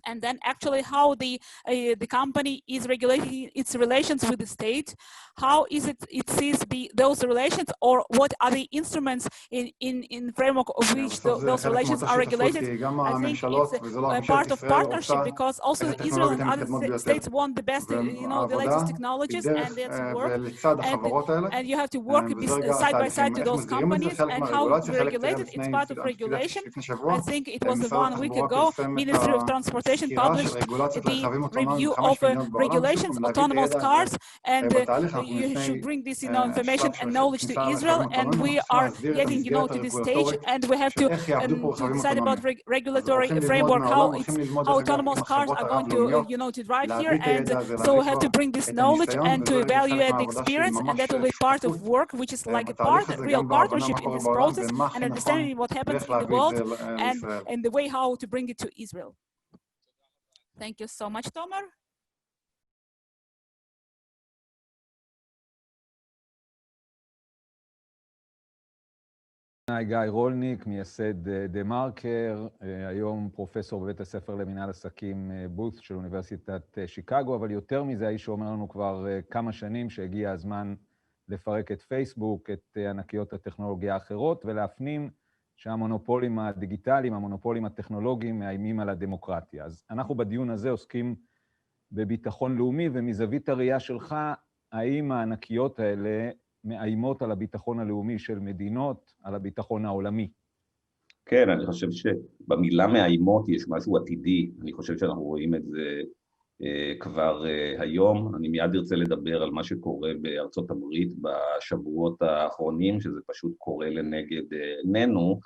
And then actually how the company is regulating its relations with the state, how is it sees those relations, or what are the instruments in framework of which those relations are regulated. I think it's a part of partnership, because also Israel and other states want the best, the latest technologies, and that's work, and you have to work side by side to those companies, and how it's regulated, it's part of regulation. I think it was 1 week ago, Ministry of Transportation Transportation
סקירה של
published
רגולציית
the
רכבים אוטונומיים
review
בחמש
of
מדינות בעולם, ושוב
regulations
פעם להביא את
autonomous
הידע הזה
cars, and
בתהליך. אנחנו
you
לפני
should bring this,
שלב
information
של
and knowledge to
כניסה
Israel,
לרכבים
and
אוטונומיים.
we
אנחנו צריכים
are
להסדיר את
getting,
המסגרת
to this stage,
הרגולטורית
and we have
של איך יעבדו פה
to
רכבים
decide about
אוטונומיים. אז
regulatory
הולכים ללמוד
framework,
מהעולם,
how
הולכים
it's
ללמוד
how
דרך אגב עם
autonomous cars
החברות
are going to,
הרב-לאומיות,
to drive here,
להביא את
and
הידע הזה,
so
להביא
we have
כבר
to bring this
את
knowledge
הניסיון,
and to
וזה חלק
evaluate the
מהעבודה שהיא
experience, and
ממש
that will be part of
שותפות
work, which is like a
בתהליך הזה,
real
גם בהבנה
partnership
מה
in
קורה
this
בעולם
process,
ומה הכי
and
נכון
understanding what happens
ואיך
in the
להביא את
world,
זה
and
לישראל.
the way how to bring it to Israel. Thank you so much, Tomer.
גיא רולניק, מייסד דה מרקר, היום פרופסור בבית הספר למנהל עסקים בות' של אוניברסיטת שיקגו, אבל יותר מזה, האיש שאומר לנו כבר כמה שנים שהגיע הזמן לפרק את פייסבוק, את ענקיות הטכנולוגיה האחרות, ולהפנים שהמונופולים הדיגיטליים, המונופולים הטכנולוגיים מאיימים על הדמוקרטיה. אז אנחנו בדיון הזה עוסקים בביטחון לאומי, ומזווית הראייה שלך, האם הענקיות האלה מאיימות על הביטחון הלאומי של מדינות, על הביטחון העולמי?
כן, אני חושב שבמילה מאיימות יש משהו עתידי, אני חושב שאנחנו רואים את זה כבר היום. אני מיד ארצה לדבר על מה שקורה בארצות הברית בשבועות האחרונים, שזה פשוט קורה לנגד עינינו,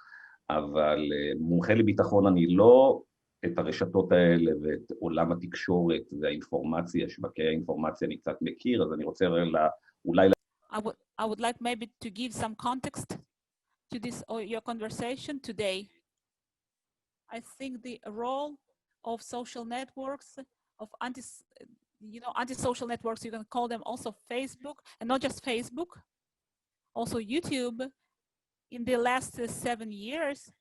אבל מומחה לביטחון אני לא את הרשתות האלה ואת עולם התקשורת והאינפורמציה, שווקי האינפורמציה אני קצת מכיר, אז אני רוצה אולי...
I would like maybe to give some context to this or your conversation today. I think the role of social networks, of anti-social networks, you can call them also Facebook, and not just Facebook, also YouTube, in the last 7 years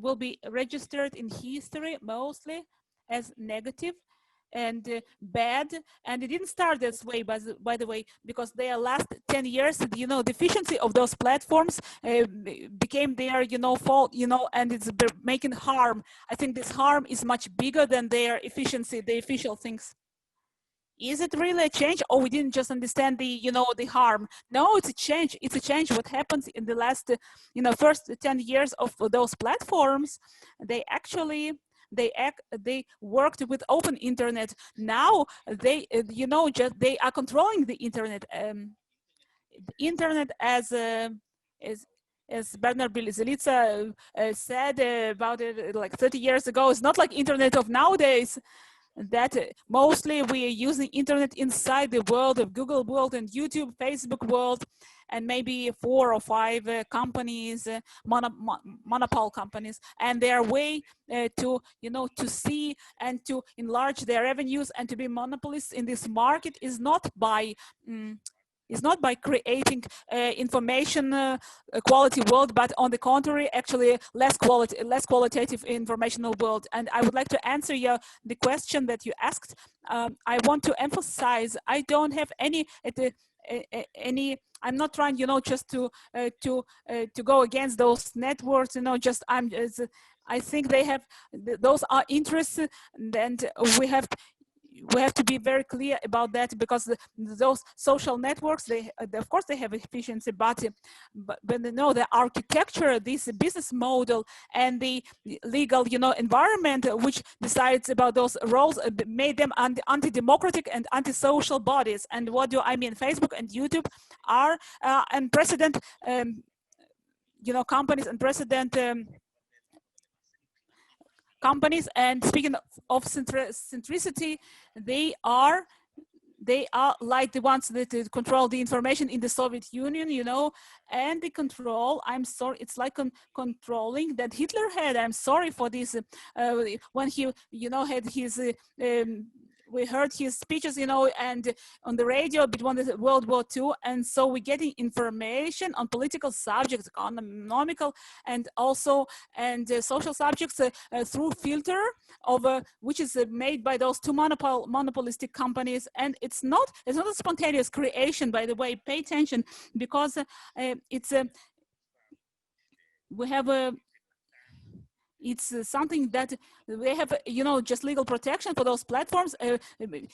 will be registered in history mostly as negative and bad, and it didn't start this way, by the way, because their last 10 years, the efficiency of those platforms became their, fault, and it's making harm. I think this harm is much bigger than their efficiency, the official things. Is it really a change, or we didn't just understand the, the harm? No, it's a change. It's a change. What happens in the last, first 10 years of those platforms, they actually, they worked with open internet. Now they, they are controlling the internet. The internet as Bernard Bilizelica said about it like 30 years ago, it's not like internet of nowadays. That mostly we are using internet inside the world of Google world and YouTube, Facebook world, and maybe 4 or 5 companies, monopole companies, and their way to, to see and to enlarge their revenues and to be monopolists in this market is not by creating information quality world, but on the contrary, actually less qualitative informational world. And I would like to answer the question that you asked. I want to emphasize, I don't have any. I'm not trying, just to go against those networks. I think they have those are interests, and we have to be very clear about that, because those social networks, they of course they have efficiency, but the architecture, this business model, and the legal environment which decides about those roles made them anti-democratic and anti-social bodies. And what do I mean? Facebook and YouTube are unprecedented companies, unprecedented companies. And speaking of centricity, they are like the ones that control the information in the Soviet Union, and the control, I'm sorry, it's like controlling that Hitler had. I'm sorry for this, when he, had his, we heard his speeches, and on the radio between the World War II. And so we're getting information on political subjects, economical, and also, and social subjects through filter of, which is made by those two monopolistic companies. And it's not a spontaneous creation, by the way, pay attention, because it's we have a, it's something that they have, you know, just legal protection for those platforms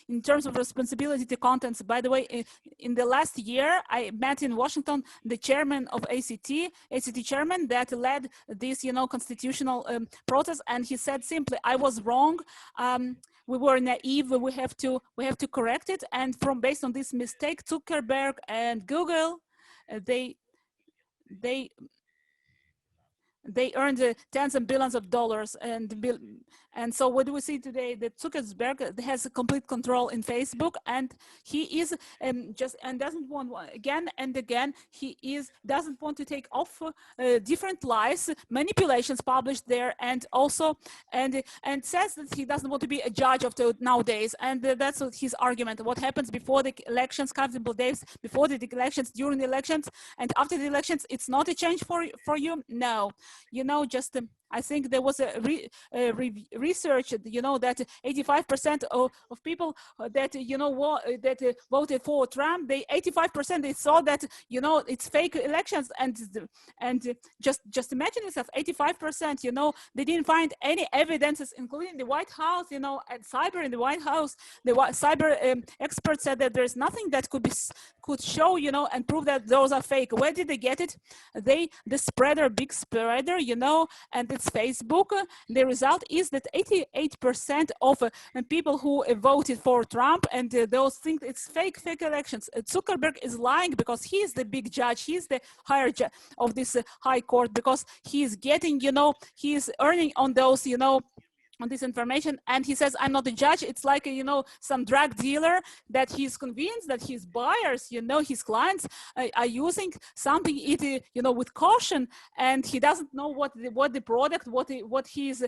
in terms of responsibility to contents. By the way, in the last year, I met in Washington the chairman of ACT chairman that led this, you know, constitutional process, and he said simply, "I was wrong. We were naive. We have to correct it." And based on this mistake, Zuckerberg and Google, they earned tens of billions of dollars, and so what do we see today? That Zuckerberg has complete control in Facebook, and he is doesn't want, again and again, doesn't want to take off different lies, manipulations published there, and also and says that he doesn't want to be a judge of the nowadays, and that's his argument. What happens before the elections, couple days before the elections, during the elections, and after the elections, it's not a change for you? No. You know, just I think there was a research, you know, that 85% of people that, you know, that voted for Trump, 85% they saw that, you know, it's fake elections, and just imagine yourself, 85%, you know, they didn't find any evidences, including the White House, you know, and cyber in the White House. The cyber experts said that there's nothing that could show, you know, and prove that those are fake. Where did they get it? The spreader, big spreader, you know, and it's Facebook. The result is that 88% of people who voted for Trump, and those think it's fake elections. Zuckerberg is lying because he is the big judge. He's the higher judge of this high court, because he is getting, you know, he is earning on those, you know, on this information, and he says, "I'm not a judge." It's like, you know, some drug dealer that he's convinced that his buyers, you know, his clients are using something, you know, with caution, and he doesn't know what the product, what he's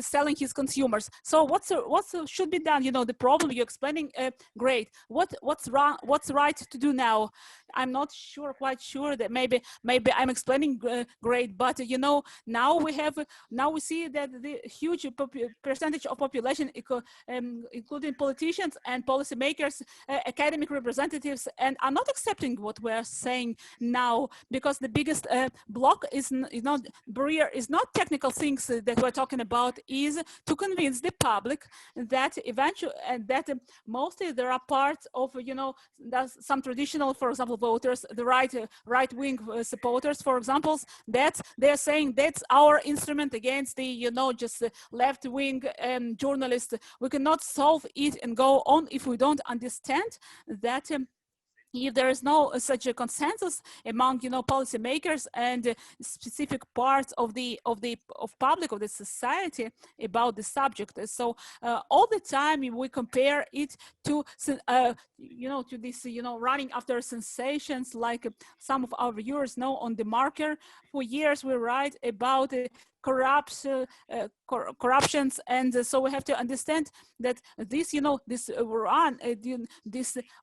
selling his consumers. So what should be done? You know, the problem you're explaining, great. What's wrong? What's right to do now? I'm not quite sure that maybe I'm explaining great, but you know, now we see that the huge percentage of population, including politicians and policymakers, academic representatives, and are not accepting what we're saying now, because the biggest block is not barrier, is not technical things that we're talking about, is to convince the public that eventually, and that mostly there are parts of, you know, some traditional, for example, voters, the right-wing supporters, for example, that they're saying that's our instrument against the, you know, just left-wing journalists. We cannot solve it and go on if we don't understand that if there is no such a consensus among, you know, policymakers and specific parts of public, of the society about the subject. So all the time we compare it to, you know, to this, you know, running after sensations, like some of our viewers know on The Marker. For years we write about corruptions, and so we have to understand that this, you know, this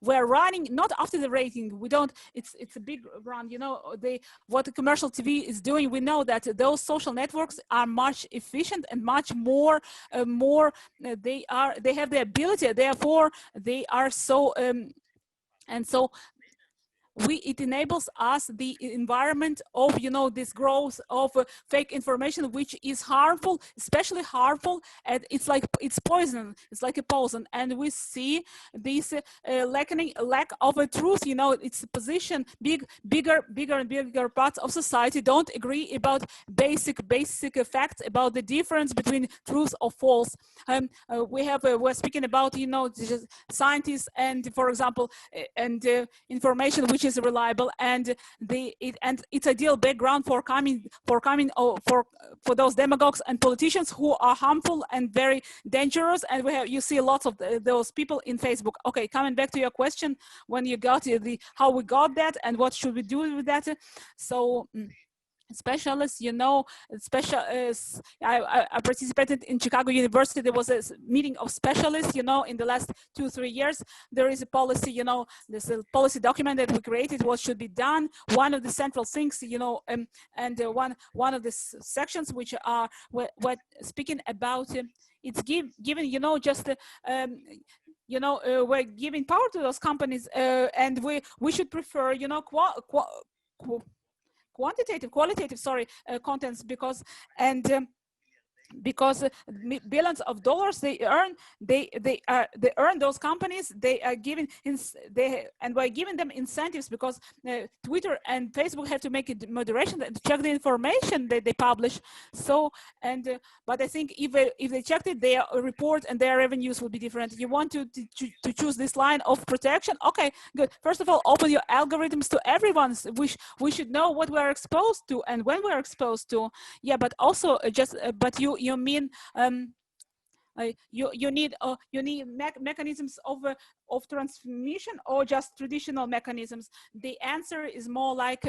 we're running not after the rating. We don't. It's a big run. You know, what the commercial TV is doing. We know that those social networks are much efficient and much more. They have the ability. Therefore, they are so. And so it enables us the environment of, you know, this growth of fake information, which is harmful, especially harmful, and it's poison. It's like a poison, and we see this lack of a truth. You know, its position. Bigger and bigger parts of society don't agree about basic facts about the difference between truth or false. We're speaking about, you know, scientists and, for example, and information which is reliable, and it's ideal background for those demagogues and politicians who are harmful and very dangerous. And you see lots of those people in Facebook. Okay, coming back to your question, when you got how we got that and what should we do with that. So specialists, you know, I participated in Chicago University. There was a meeting of specialists, you know, in the last 2-3 years. There is a policy, you know, there's a policy document that we created, what should be done. One of the central things, you know, and one of the sections which are what speaking about it's given, you know, just you know, we're giving power to those companies, and we should prefer, you know, qualitative contents, because because billions of dollars they earn, they earn those companies. They are giving and by giving them incentives, because Twitter and Facebook have to make a moderation to check the information that they publish. So but I think if they checked it, their report and their revenues will be different. You want to choose this line of protection? Okay, good. First of all, open your algorithms to everyone. We should know what we are exposed to and when we are exposed to. Yeah, but also but you mean you need mechanisms of transmission, or just traditional mechanisms? The answer is more like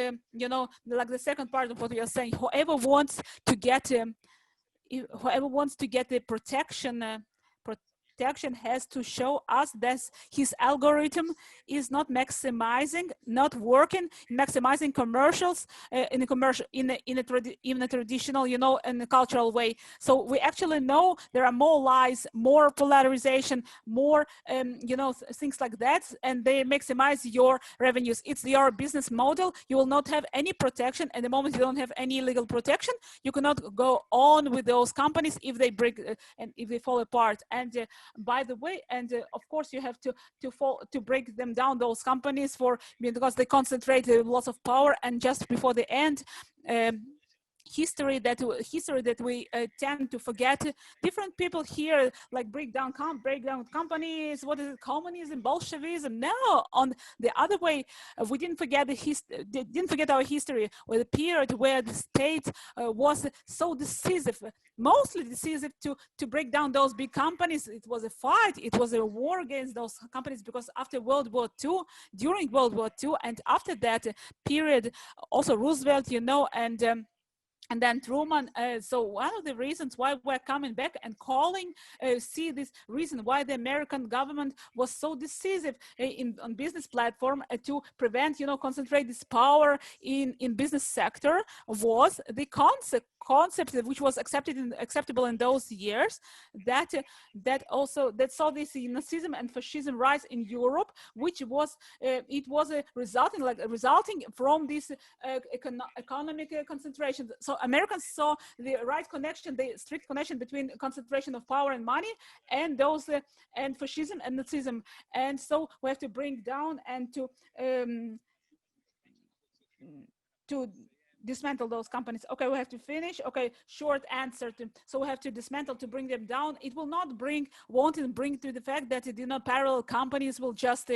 like the second part of what you are saying. Whoever wants to get the protection has to show us that his algorithm is not working, maximizing commercials in a traditional, in a cultural way. So we actually know there are more lies, more polarization, more things like that, and they maximize your revenues. It's your business model. You will not have any protection. At the moment you don't have any legal protection, you cannot go on with those companies if they break and if they fall apart. And by the way, of course you have to break them down, those companies, because they concentrate lots of power. And just before the end, history that we tend to forget. Different people here like break down companies. What is it? Communism, Bolshevism? No, on the other way, we didn't forget our history, where the period where the state was so decisive, mostly decisive to break down those big companies. It was a fight. It was a war against those companies, because after World War II, during World War II, and after that period, also Roosevelt, and then Truman. So one of the reasons why we're coming back and calling, see this reason why the American government was so decisive on business platform to prevent, concentrate this power in business sector, was the concept which was acceptable in those years, that saw this Nazism and fascism rise in Europe, which was resulting from this economic concentration. So Americans saw the right connection, the strict connection between concentration of power and money and those and fascism and Nazism. And so we have to bring down and to dismantle those companies. Okay, we have to finish. Okay, short answer. So we have to dismantle to bring them down. It will not bring to the fact that parallel companies will just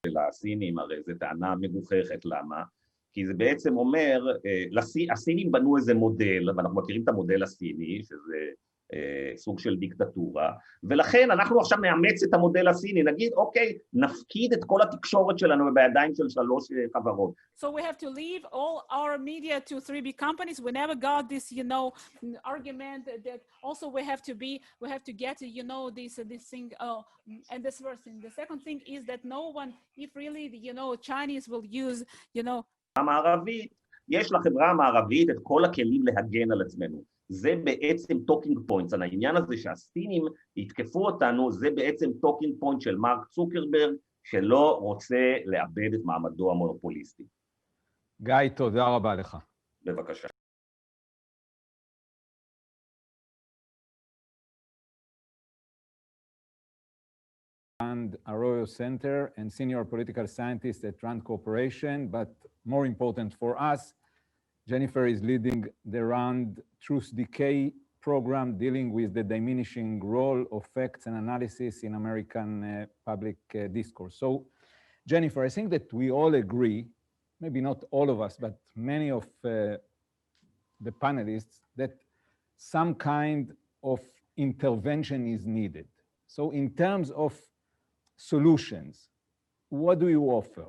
לסינים, הרי זו טענה מגוחכת. למה? כי זה בעצם אומר, הסינים בנו איזה מודל, ואנחנו מכירים את המודל הסיני, שזה סוג של דיקטטורה, ולכן אנחנו עכשיו נאמץ את המודל הסיני, נגיד, אוקיי, נפקיד את כל התקשורת שלנו בידיים של 3 חברות.
So we have to leave all our media to 3 big companies. We never got this, argument that also we have to get, this thing. And this first thing. The second thing is that no one, if really, Chinese will use,
המערבית, יש לחברה המערבית את כל הכלים להגן על עצמנו. זה בעצם טוקינג פוינט, העניין הזה שהסינים יתקפו אותנו, זה בעצם טוקינג פוינט של מרק צוקרברג, שלא רוצה לאבד את מעמדו המונופוליסטי.
גיא, תודה רבה לך.
בבקשה.
And Arroyo Center and senior political scientist at Rand Corporation, but more important for us, Jennifer is leading the Rand Truth Decay program dealing with the diminishing role of facts and analysis in American public discourse. So, Jennifer, I think that we all agree, maybe not all of us, but many of the panelists, that some kind of intervention is needed. So in terms of solutions, what do you offer?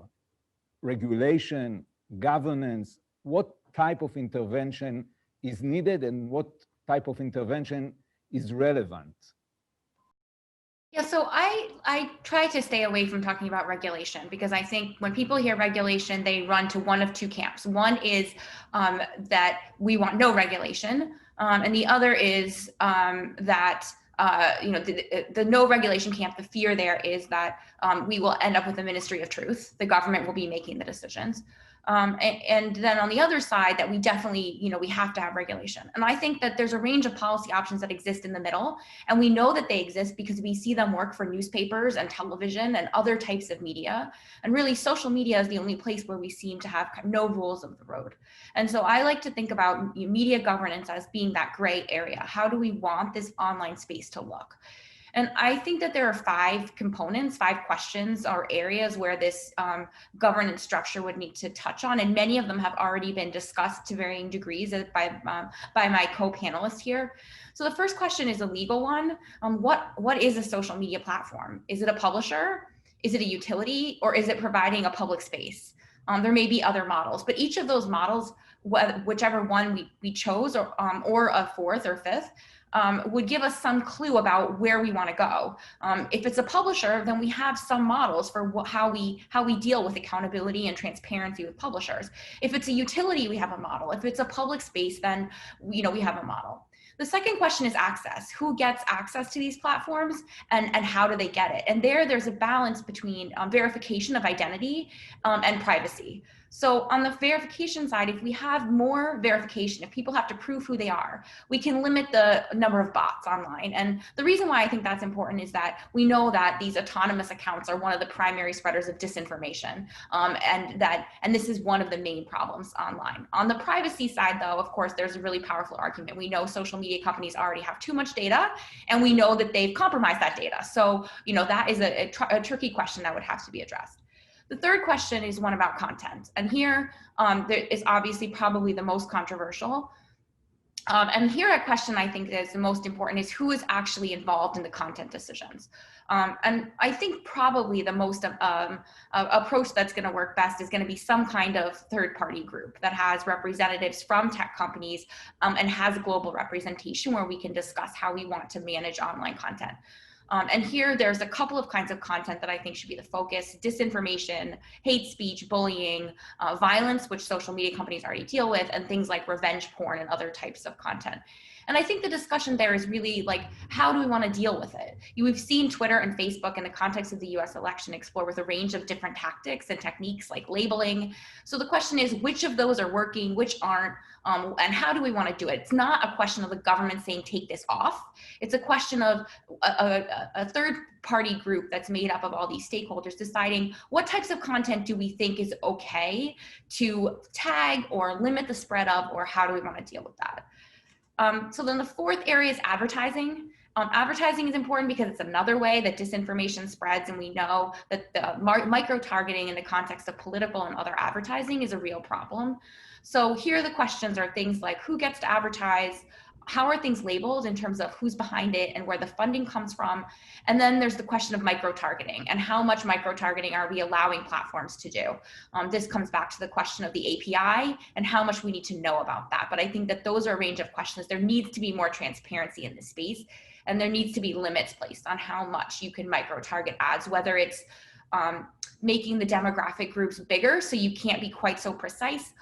Regulation, governance, what type of intervention is needed and what type of intervention is relevant?
Yeah, so I try to stay away from talking about regulation, because I think when people hear regulation, they run to one of 2 camps. One is that we want no regulation, and the other is that the no regulation camp. The fear there is that we will end up with a ministry of truth. The government will be making the decisions. And then on the other side, that we definitely, we have to have regulation. And I think that there's a range of policy options that exist in the middle. And we know that they exist because we see them work for newspapers and television and other types of media. And really, social media is the only place where we seem to have no rules of the road. And so I like to think about media governance as being that gray area. How do we want this online space to look? And I think that there are 5 components, 5 questions or areas where this governance structure would need to touch on. And many of them have already been discussed to varying degrees by my co-panelists here. So the first question is a legal one. What is a social media platform? Is it a publisher? Is it a utility? Or is it providing a public space? There may be other models, but each of those models, whichever one we chose, or a 4th or 5th, would give us some clue about where we want to go. If it's a publisher, then we have some models for how we deal with accountability and transparency with publishers. If it's a utility, we have a model. If it's a public space, then we have a model. The second question is access. Who gets access to these platforms, and how do they get it? And there's a balance between verification of identity and privacy. So on the verification side, if we have more verification, if people have to prove who they are, we can limit the number of bots online. And the reason why I think that's important is that we know that these autonomous accounts are one of the primary spreaders of disinformation. And this is one of the main problems online. On the privacy side, though, of course, there's a really powerful argument. We know social media companies already have too much data, and we know that they've compromised that data. So, that is a tricky question that would have to be addressed. The third question is one about content. And here there is obviously probably the most controversial. And here a question I think is the most important is who is actually involved in the content decisions. And I think probably the most approach that's going to work best is going to be some kind of third-party group that has representatives from tech companies and has global representation where we can discuss how we want to manage online content. And here there's a couple of kinds of content that I think should be the focus: disinformation, hate speech, bullying, violence, which social media companies already deal with, and things like revenge porn and other types of content. And I think the discussion there is really like, how do we want to deal with it? We've seen Twitter and Facebook in the context of the US election explore with a range of different tactics and techniques like labeling. So the question is, which of those are working, which aren't, and how do we want to do it? It's not a question of the government saying, take this off. It's a question of a third-party group that's made up of all these stakeholders deciding what types of content do we think is okay to tag or limit the spread of, or how do we want to deal with that? So then the 4th area is advertising. Advertising is important because it's another way that disinformation spreads, and we know that the micro-targeting in the context of political and other advertising is a real problem. So here the questions are things like who gets to advertise, how are things labeled in terms of who's behind it and where the funding comes from, and then there's the question of micro-targeting and how much micro-targeting are we allowing platforms to do. This comes back to the question of the API and how much we need to know about that. But I think that those are a range of questions. There needs to be more transparency in this space, and there needs to be limits placed on how much you can micro-target ads, whether it's making the demographic groups bigger so you can't be quite so precise,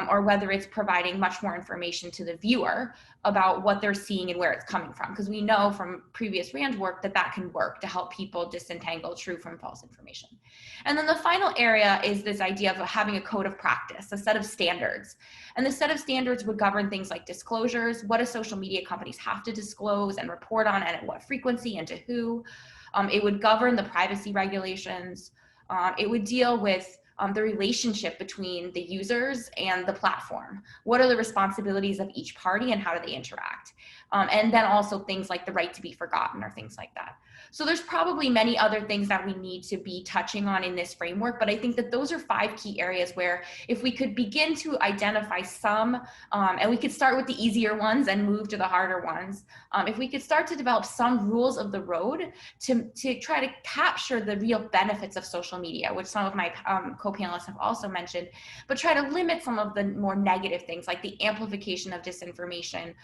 or whether it's providing much more information to the viewer about what they're seeing and where it's coming from. Because we know from previous RAND work that that can work to help people disentangle true from false information. And then the final area is this idea of having a code of practice, a set of standards. And the set of standards would govern things like disclosures. What do social media companies have to disclose and report on, and at what frequency and to who? It would govern the privacy regulations. It would deal with the relationship between the users and the platform. What are the responsibilities of each party and how do they interact? And then also things like the right to be forgotten or things like that. So there's probably many other things that we need to be touching on in this framework, but I think that those are 5 key areas where if we could begin to identify some, and we could start with the easier ones and move to the harder ones, if we could start to develop some rules of the road to try to capture the real benefits of social media, which some of my co-panelists have also mentioned, but try to limit some of the more negative things like the amplification of disinformation,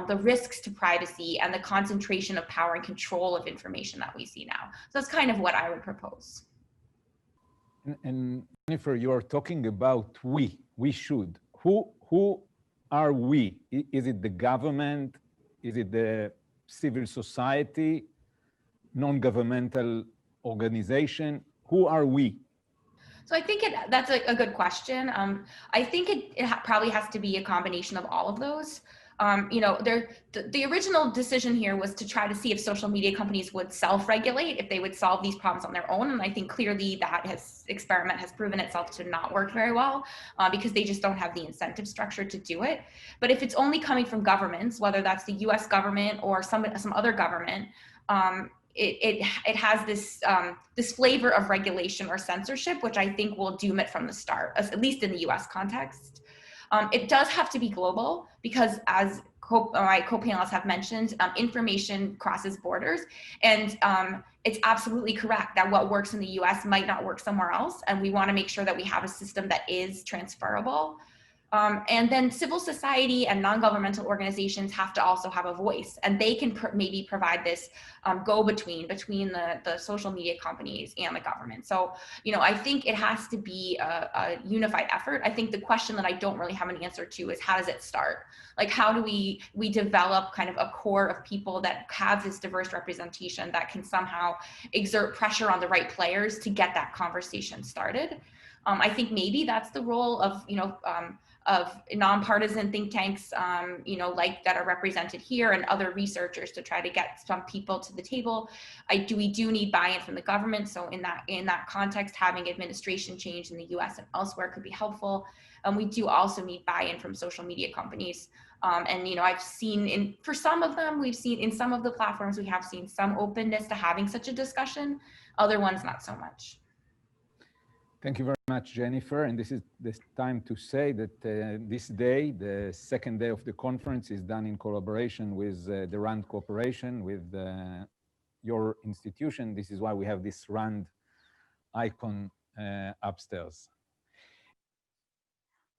the risks to privacy, and the concentration of power and control of information that we see now. So that's kind of what I would propose.
And Jennifer, you are talking about we should. Who are we? Is it the government? Is it the civil society, non-governmental organization? Who are we?
So I think that's a good question. I think it probably has to be a combination of all of those. You know, the original decision here was to try to see if social media companies would self-regulate, if they would solve these problems on their own. And I think clearly that experiment has proven itself to not work very well because they just don't have the incentive structure to do it. But if it's only coming from governments, whether that's the US government or some other government, it has this flavor of regulation or censorship, which I think will doom it from the start, at least in the US context. It does have to be global because, as my co-panelists have mentioned, information crosses borders, and it's absolutely correct that what works in the US might not work somewhere else, and we want to make sure that we have a system that is transferable. And then civil society and non-governmental organizations have to also have a voice, and they can maybe provide this go-between between the social media companies and the government. So, you know, I think it has to be a unified effort. I think the question that I don't really have an answer to is, how does it start? Like, how do we develop kind of a core of people that have this diverse representation that can somehow exert pressure on the right players to get that conversation started? I think maybe that's the role of, you know, of nonpartisan think tanks, you know, like that are represented here, and other researchers to try to get some people to the table. We do need buy-in from the government. So in that context, having administration change in the US and elsewhere could be helpful. And we do also need buy-in from social media companies. And, you know, I've seen for some of them, we've seen in some of the platforms, we have seen some openness to having such a discussion, other ones not so much.
Thank you very much, Jennifer. And this is the time to say that this day, the second day of the conference, is done in collaboration with the RAND Corporation, with your institution. This is why we have this RAND icon upstairs.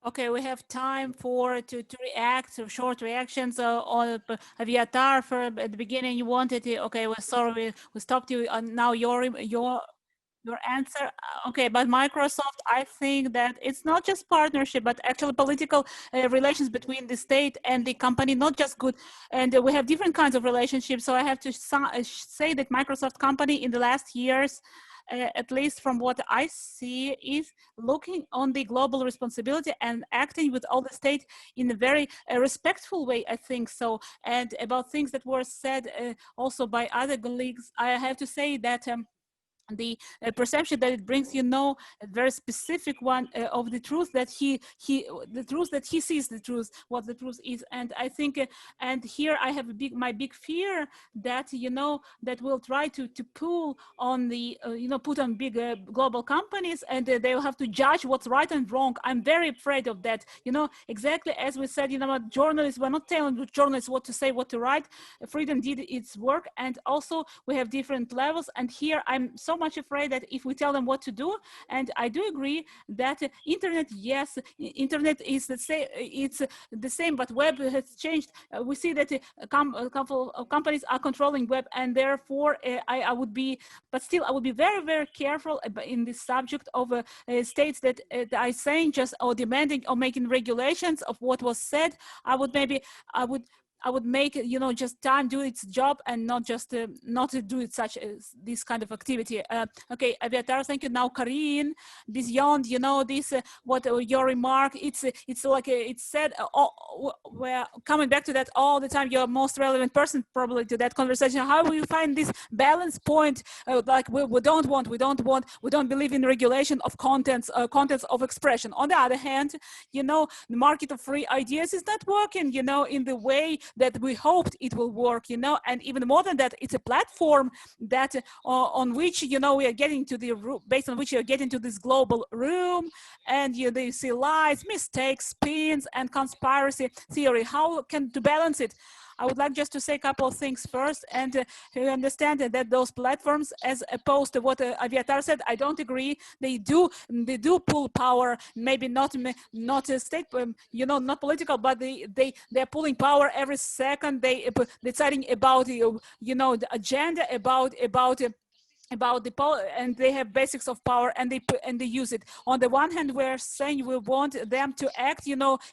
Okay, we have time to react, so short reactions on Aviatar. At the beginning, you wanted to, okay, we're sorry, we stopped you. Now your answer. Okay, but Microsoft, I think that it's not just partnership, but actually political relations between the state and the company, not just good. And we have different kinds of relationships. So I have to say that Microsoft company in the last years, at least from what I see, is looking on the global responsibility and acting with all the state in a very respectful way, I think so. And about things that were said also by other colleagues, I have to say that the perception that it brings, you know, a very specific one of the truth that the truth that he sees the truth, what the truth is. And I think, and here I have my big fear that, you know, that we'll try to pull on the, you know, put on big global companies, and they'll have to judge what's right and wrong. I'm very afraid of that. You know, exactly as we said, you know, journalists, we're not telling journalists what to say, what to write. Freedom did its work. And also we have different levels. And here I'm so much afraid that if we tell them what to do, and I do agree that internet, yes, internet is the same, it's the same, but web has changed. We see that a couple of companies are controlling web, and therefore I would be, but still I would be very, very careful in this subject of states that are saying just or demanding or making regulations of what was said. I would make, you know, just time do its job and not just not to do it such as this kind of activity. Okay, Aviatar, thank you. Now, Karine, beyond, you know, this what your remark, it's like it's said. We're coming back to that all the time. You're most relevant person probably to that conversation. How will you find this balance point? Like we don't believe in regulation of contents of expression. On the other hand, you know, the market of free ideas is not working, you know, in the way that we hoped it will work, you know, and even more than that, it's a platform that on which, you know, we are getting to the based on which you're getting to this global room, and you see lies, mistakes, spins, and conspiracy theory. How to balance it? I would like just to say a couple of things first, and understand that those platforms, as opposed to what Aviatar said, I don't agree. They do pull power, maybe not a state, you know, not political, but they're pulling power every second. They deciding about, you know, the agenda about about the power, and they have basics of power, and they use it. On the one hand, we're saying we want them to act,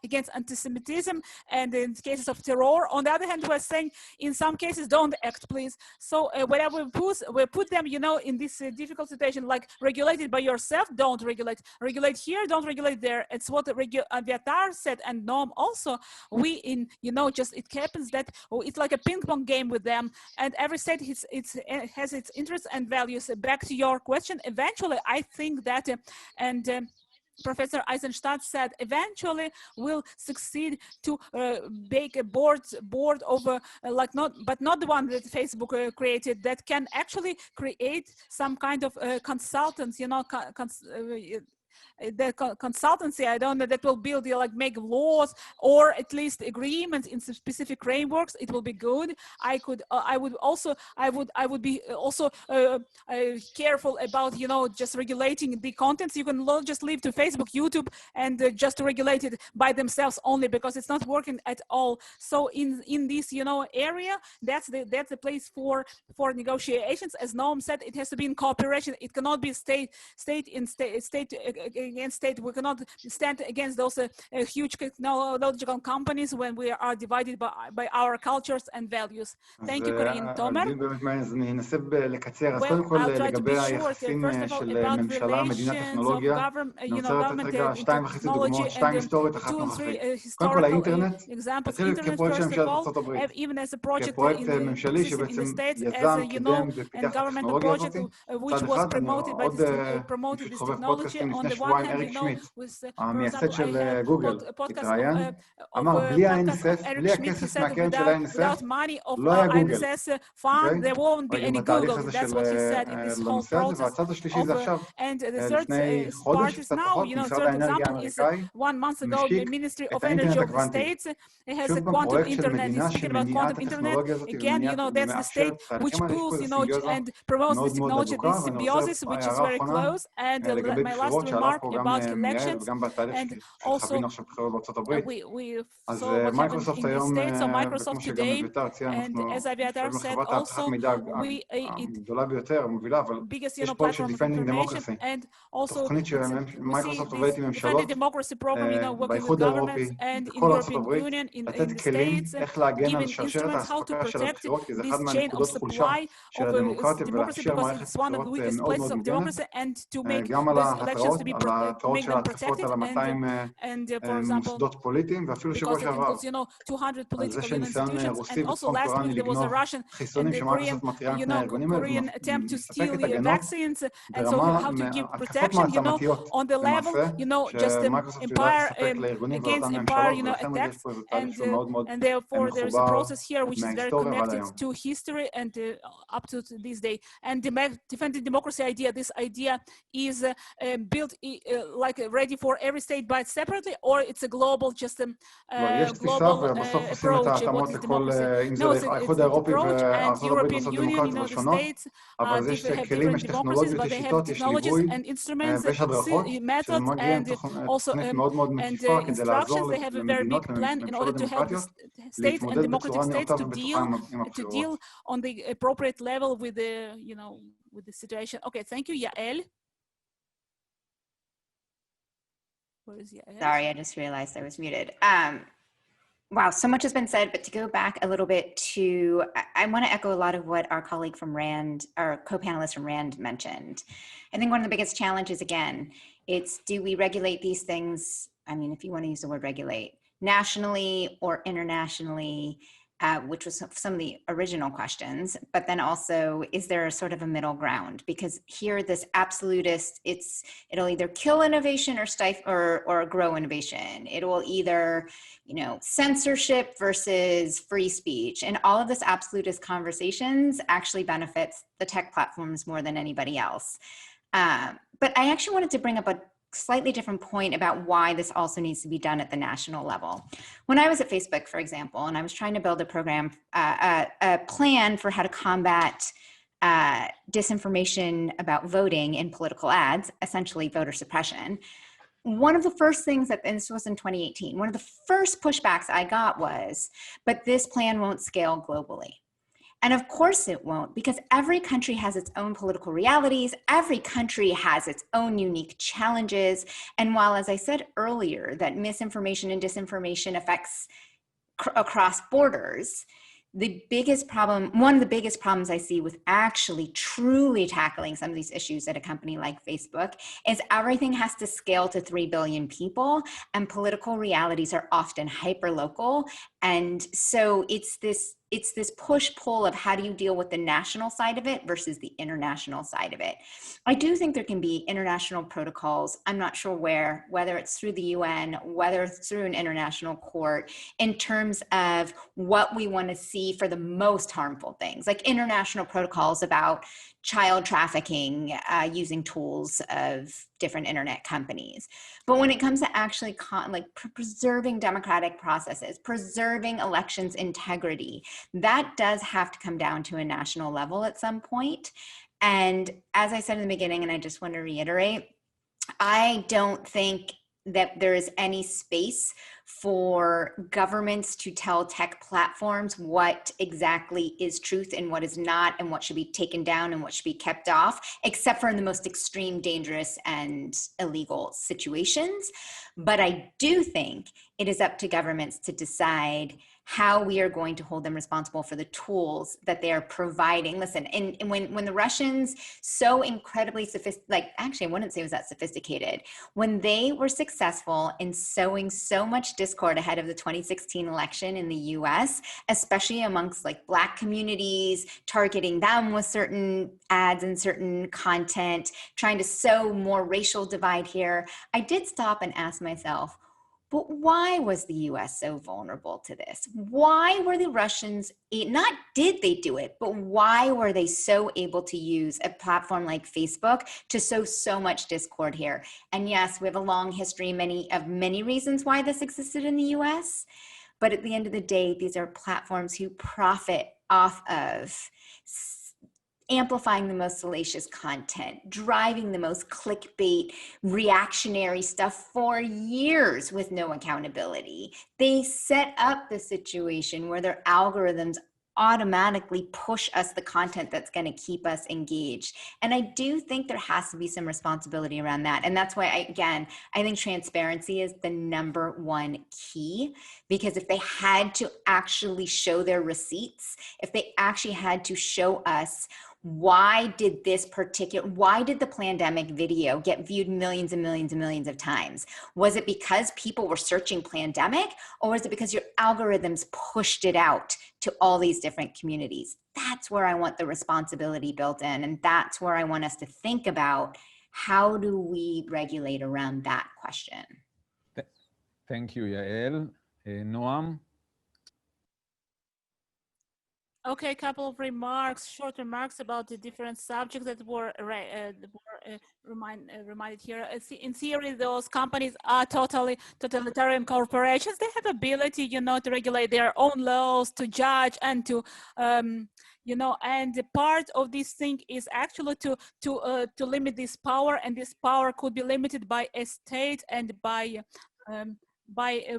against anti-Semitism and in cases of terror. On the other hand, we're saying in some cases don't act, please. So whenever we put them, in this difficult situation, like regulated by yourself, don't regulate here, don't regulate there. It's what Aviatar said, and Noam also. It happens that it's like a ping pong game with them, and every state has its interests and values. Back to your question, eventually I think that Professor Eisenstadt said eventually we'll succeed to make a board of not the one that Facebook created, that can actually create some kind of consultants, the consultancy, I don't know, that will build, make laws or at least agreements in some specific frameworks. It will be good. I would be also careful about, just regulating the contents. You can just leave to Facebook, YouTube, and just regulate it by themselves only, because it's not working at all. So in this, area, that's the place for negotiations. As Noam said, it has to be in cooperation. It cannot be state against state. We cannot stand against those huge technological companies when we are divided by our cultures and values. Thank you, Corinne. Tomer? Well, I'll try to be short. First of all, about relations of government technology, and 2 and 3 historical examples. Internet, first of all, even as a project in the States, as and governmental project, which was promoted by this technology. On the one hand, with, for example, I had a podcast of Eric Schmidt, who said without money of INSS fund, there won't be any Google. That's what he said in this whole process. And the third part is now, third example is 1 month ago, the Ministry of Energy of the States has a quantum internet. He's thinking about quantum internet. Again, that's the state which pulls, and promotes this technology, this symbiosis, which is very close. And my last remark about elections, and also we saw what happened in the States, so Microsoft today, and as Aviatar said also, biggest platform of information, and also we see this Defending Democracy program, working with governments and in European Union, in the States, giving instruments how to protect this chain of supply of democracy, because it's one of the weakest places of democracy, and to make these elections to be make them protected, and for example, because it includes 200 political institutions, and also last week there was a Russian and the Korean attempt to steal the vaccines, and so how to give protection, on the level, just empire against empire, attacks, and therefore there is a process here which is very connected to history and up to this day. And the Defending Democracy idea, this idea is built like ready for every state by separately, or it's a global, just global approach. What is democracy? No, it's an approach, and European Union, the states have different democracies, but they have technologies and instruments, methods, and also and instructions. They have a very big plan in order to help the states and democratic states to deal on the appropriate level with the with the situation. Okay, thank you, Yael. Where is Yael?
Sorry, I just realized I was muted. Wow, so much has been said, but to go back a little bit to, I want to echo a lot of what our colleague from RAND, our co-panelist from RAND mentioned. I think one of the biggest challenges, again, it's do we regulate these things, I mean, if you want to use the word regulate, nationally or internationally, which was some of the original questions, but then also, is there a sort of a middle ground? Because here, this absolutist, it'll either kill innovation or stifle or grow innovation. It will either, censorship versus free speech, and all of this absolutist conversations actually benefits the tech platforms more than anybody else. But I actually wanted to bring up a slightly different point about why this also needs to be done at the national level. When I was at Facebook, for example, and I was trying to build a program, a plan for how to combat disinformation about voting in political ads, essentially voter suppression, one of the first things and this was in 2018, one of the first pushbacks I got was, but this plan won't scale globally. And of course it won't, because every country has its own political realities. Every country has its own unique challenges. And while, as I said earlier, that misinformation and disinformation affects across borders, the biggest problem, one of the biggest problems I see with actually truly tackling some of these issues at a company like Facebook is everything has to scale to 3 billion people, and political realities are often hyper-local. And so it's this push-pull of how do you deal with the national side of it versus the international side of it. I do think there can be international protocols. I'm not sure whether it's through the UN, whether it's through an international court, in terms of what we want to see for the most harmful things, like international protocols about child trafficking using tools of different internet companies. But when it comes to actually preserving democratic processes, preserving elections integrity, that does have to come down to a national level at some point. And as I said in the beginning, and I just want to reiterate, I don't think that there is any space for governments to tell tech platforms what exactly is truth and what is not, and what should be taken down and what should be kept off, except for in the most extreme, dangerous, and illegal situations. But I do think it is up to governments to decide how we are going to hold them responsible for the tools that they are providing. Listen, and when the Russians so incredibly actually I wouldn't say it was that sophisticated, when they were successful in sowing so much discord ahead of the 2016 election in the US, especially amongst Black communities, targeting them with certain ads and certain content, trying to sow more racial divide here, I did stop and ask myself, but why was the US so vulnerable to this? Why were the Russians, not did they do it, but why were they so able to use a platform like Facebook to sow so much discord here? And yes, we have a long history, many reasons why this existed in the US, but at the end of the day, these are platforms who profit off of amplifying the most salacious content, driving the most clickbait, reactionary stuff for years with no accountability. They set up the situation where their algorithms automatically push us the content that's going to keep us engaged. And I do think there has to be some responsibility around that. And that's why, I think transparency is the number-one key, because if they had to actually show their receipts, if they actually had to show us why did the pandemic video get viewed millions and millions and millions of times? Was it because people were searching pandemic, or was it because your algorithms pushed it out to all these different communities? That's where I want the responsibility built in. And that's where I want us to think about, how do we regulate around that question?
Thank you, Yael. Noam?
Okay, a couple of short remarks about the different subjects that were reminded here. In theory, those companies are totally totalitarian corporations. They have ability, to regulate their own laws, to judge, and to, and the part of this thing is actually to limit this power, and this power could be limited by a state and by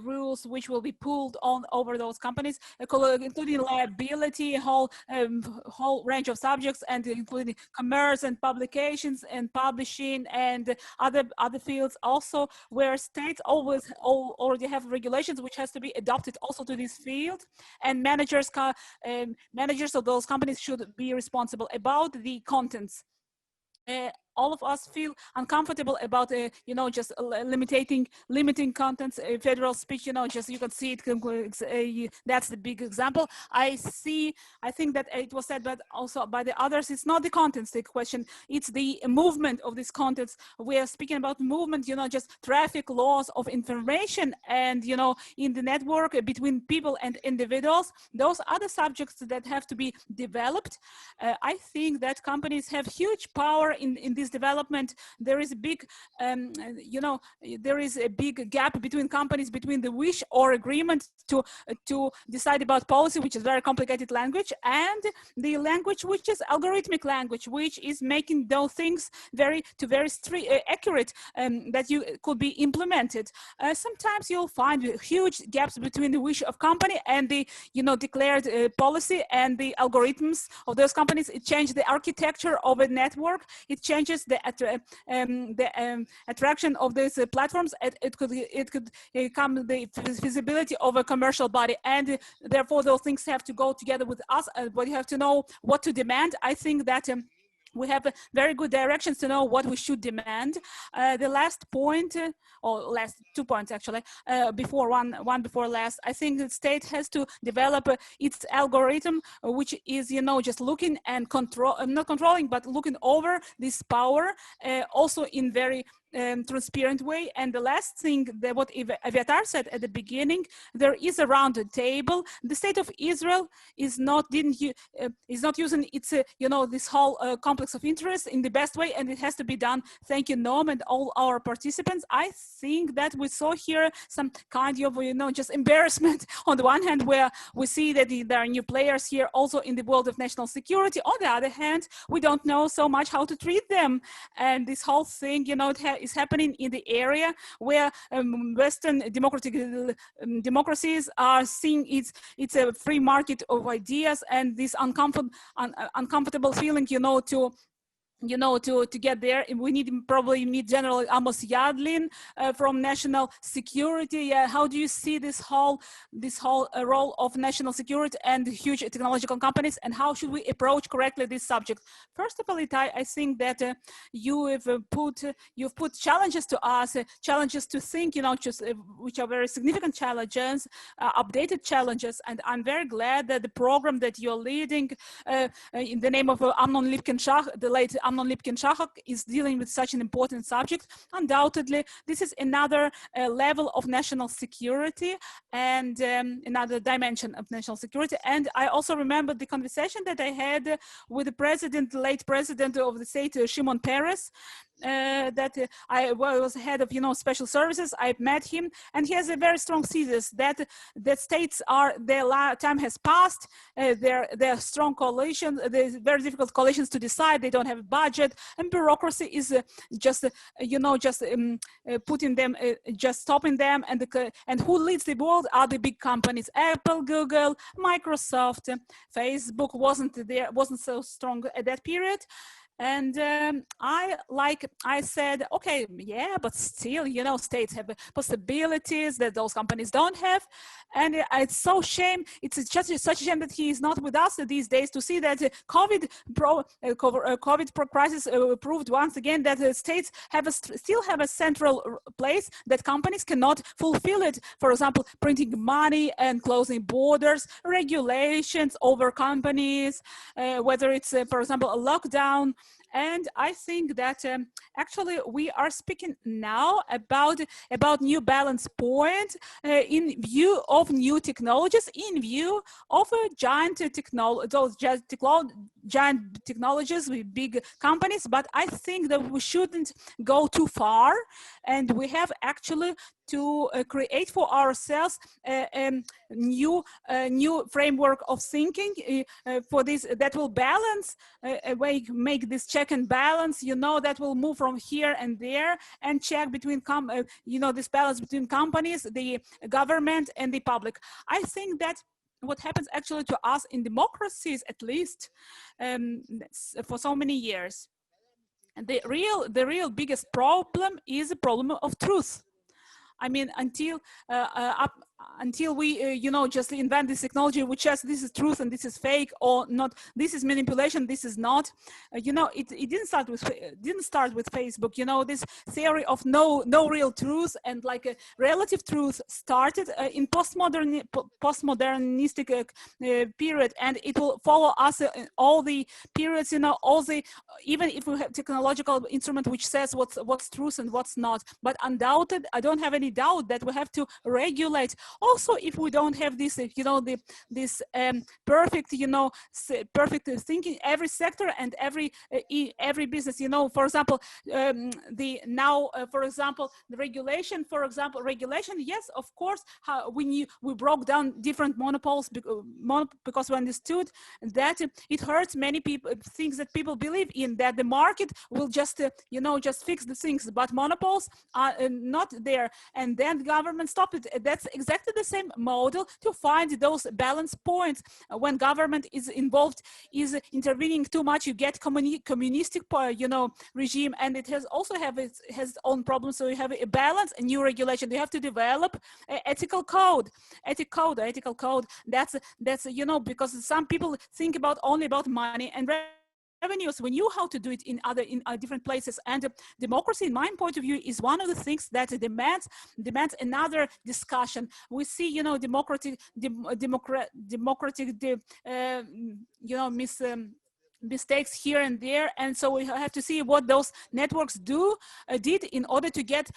rules which will be pulled on over those companies, including liability, whole range of subjects, and including commerce and publications and publishing and other fields also, where states already have regulations which has to be adopted also to this field, and managers of those companies should be responsible about the contents. All of us feel uncomfortable about, just limiting contents, federal speech, just you can see it, that's the big example. I think that it was said, but also by the others, it's not the contents, the question, it's the movement of these contents. We are speaking about movement, just traffic laws of information, and, in the network between people and individuals. Those are the subjects that have to be developed. I think that companies have huge power in this this development, there is a big, there is a big gap between companies, between the wish or agreement to decide about policy, which is very complicated language, and the language which is algorithmic language, which is making those things very accurate, that you could be implemented. Sometimes you'll find huge gaps between the wish of company and the declared policy and the algorithms of those companies. It changes the architecture of a network. It changes the attraction of these platforms. It could become the feasibility of a commercial body, and therefore those things have to go together with us. But you have to know what to demand. I think that we have very good directions to know what we should demand. The last point, or last 2 points actually, before one before last, I think the state has to develop its algorithm, which is, just looking and not controlling, but looking over this power, also in very transparent way. And the last thing, that what Aviatar said at the beginning, there is a round table. The state of Israel is not using its this whole complex of interest in the best way, and it has to be done. Thank you, Noam, and all our participants. I think that we saw here some kind of just embarrassment on the one hand, where we see that there are new players here also in the world of national security. On the other hand, we don't know so much how to treat them, and this whole thing is happening in the area where Western democratic democracies are seeing it's a free market of ideas, and this uncomfortable feeling to get there. We probably need General Amos Yadlin from National Security. How do you see this whole role of national security and huge technological companies, and how should we approach correctly this subject? First of all, Itai, I think that you've put challenges to us, challenges to think, which are very significant challenges, updated challenges, and I'm very glad that the program that you're leading in the name of Amnon Lipkin-Shahak, the late Amnon Lipkin-Shahak, is dealing with such an important subject. Undoubtedly, this is another level of national security and another dimension of national security. And I also remember the conversation that I had with the late president of the state, Shimon Peres, that I was head of special services. I met him, and he has a very strong thesis that states their time has passed. They're strong coalitions. There's very difficult coalitions to decide. They don't have a budget, and bureaucracy is just putting them, just stopping them. And who leads the world are the big companies: Apple, Google, Microsoft, Facebook wasn't so strong at that period. And I said, okay, yeah, but still, states have possibilities that those companies don't have. And it's so shame. It's just such a shame that he is not with us these days, to see that COVID crisis proved once again that states still have a central place, that companies cannot fulfill it. For example, printing money and closing borders, regulations over companies, whether it's, for example, a lockdown. And I think that actually we are speaking now about new balance point in view of new technologies, in view of giant technologies with big companies. But I think that we shouldn't go too far, and we have actually to create for ourselves a new framework of thinking for this, that will balance, make this check and balance, that will move from here and there and check between, this balance between companies, the government, and the public. I think that what happens actually to us in democracies, at least for so many years, the real biggest problem is the problem of truth. I mean, until we, just invent this technology, which says this is truth and this is fake, or not, this is manipulation, this is not. It didn't start with Facebook. This theory of no real truth and like a relative truth started in postmodernistic period, and it will follow us in all the periods. Even if we have technological instrument which says what's truth and what's not. But undoubted, I don't have any doubt that we have to regulate Also, if we don't have this, this perfect, perfect thinking, every sector and every business, for example, for example, the regulation, yes, of course, we broke down different monopoles because we understood that it hurts many people, things that people believe in, that the market will just, just fix the things, but monopols are not there. And then the government stopped it. That's exactly the same model to find those balance points. When government is involved, is intervening too much, you get communistic, regime, and it has also has its own problems. So you have a balance, a new regulation. You have to develop ethical code. That's because some people think only about money and revenues. We knew how to do it in different places, and democracy, in my point of view, is one of the things that demands another discussion. We see, mistakes here and there, and so we have to see what those networks did in order to get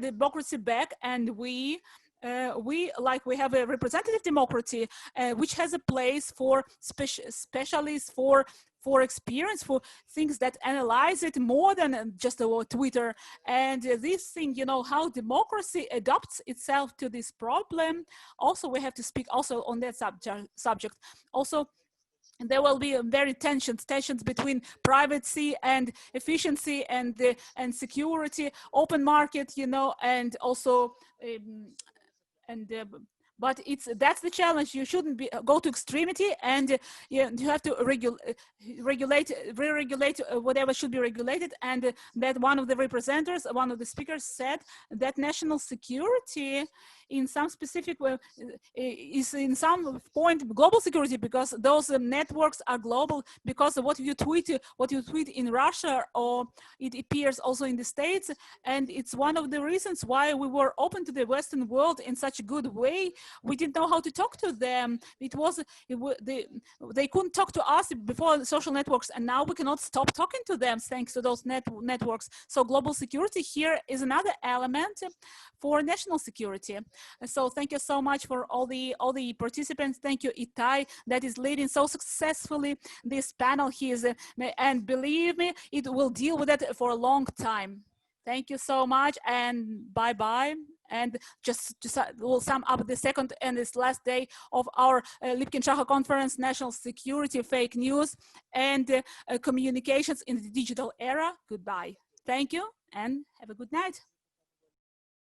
democracy back. And we have a representative democracy, which has a place for specialists, for experience, for things that analyze it more than just Twitter. And this thing, how democracy adapts itself to this problem. Also, we have to speak also on that subject. Also, there will be very tensions between privacy and efficiency and security, open market, and also but that's the challenge. You shouldn't go to extremity, and you have to re-regulate whatever should be regulated. And that one of the speakers said that national security in some specific way is in some point global security, because those networks are global, because of what you tweet in Russia, or it appears also in the States. And it's one of the reasons why we were open to the Western world in such a good way. We didn't know how to talk to them. They couldn't talk to us before social networks, and now we cannot stop talking to them thanks to those networks. So global security here is another element for national security. So thank you so much for all the participants. Thank you, Itai, that is leading so successfully this panel. And believe me, it will deal with it for a long time. Thank you so much, and bye-bye. And we'll sum up the second and this last day of our Lipkin-Shahak conference, National Security, Fake News, and Communications in the Digital Era. Goodbye. Thank you, and have a good night.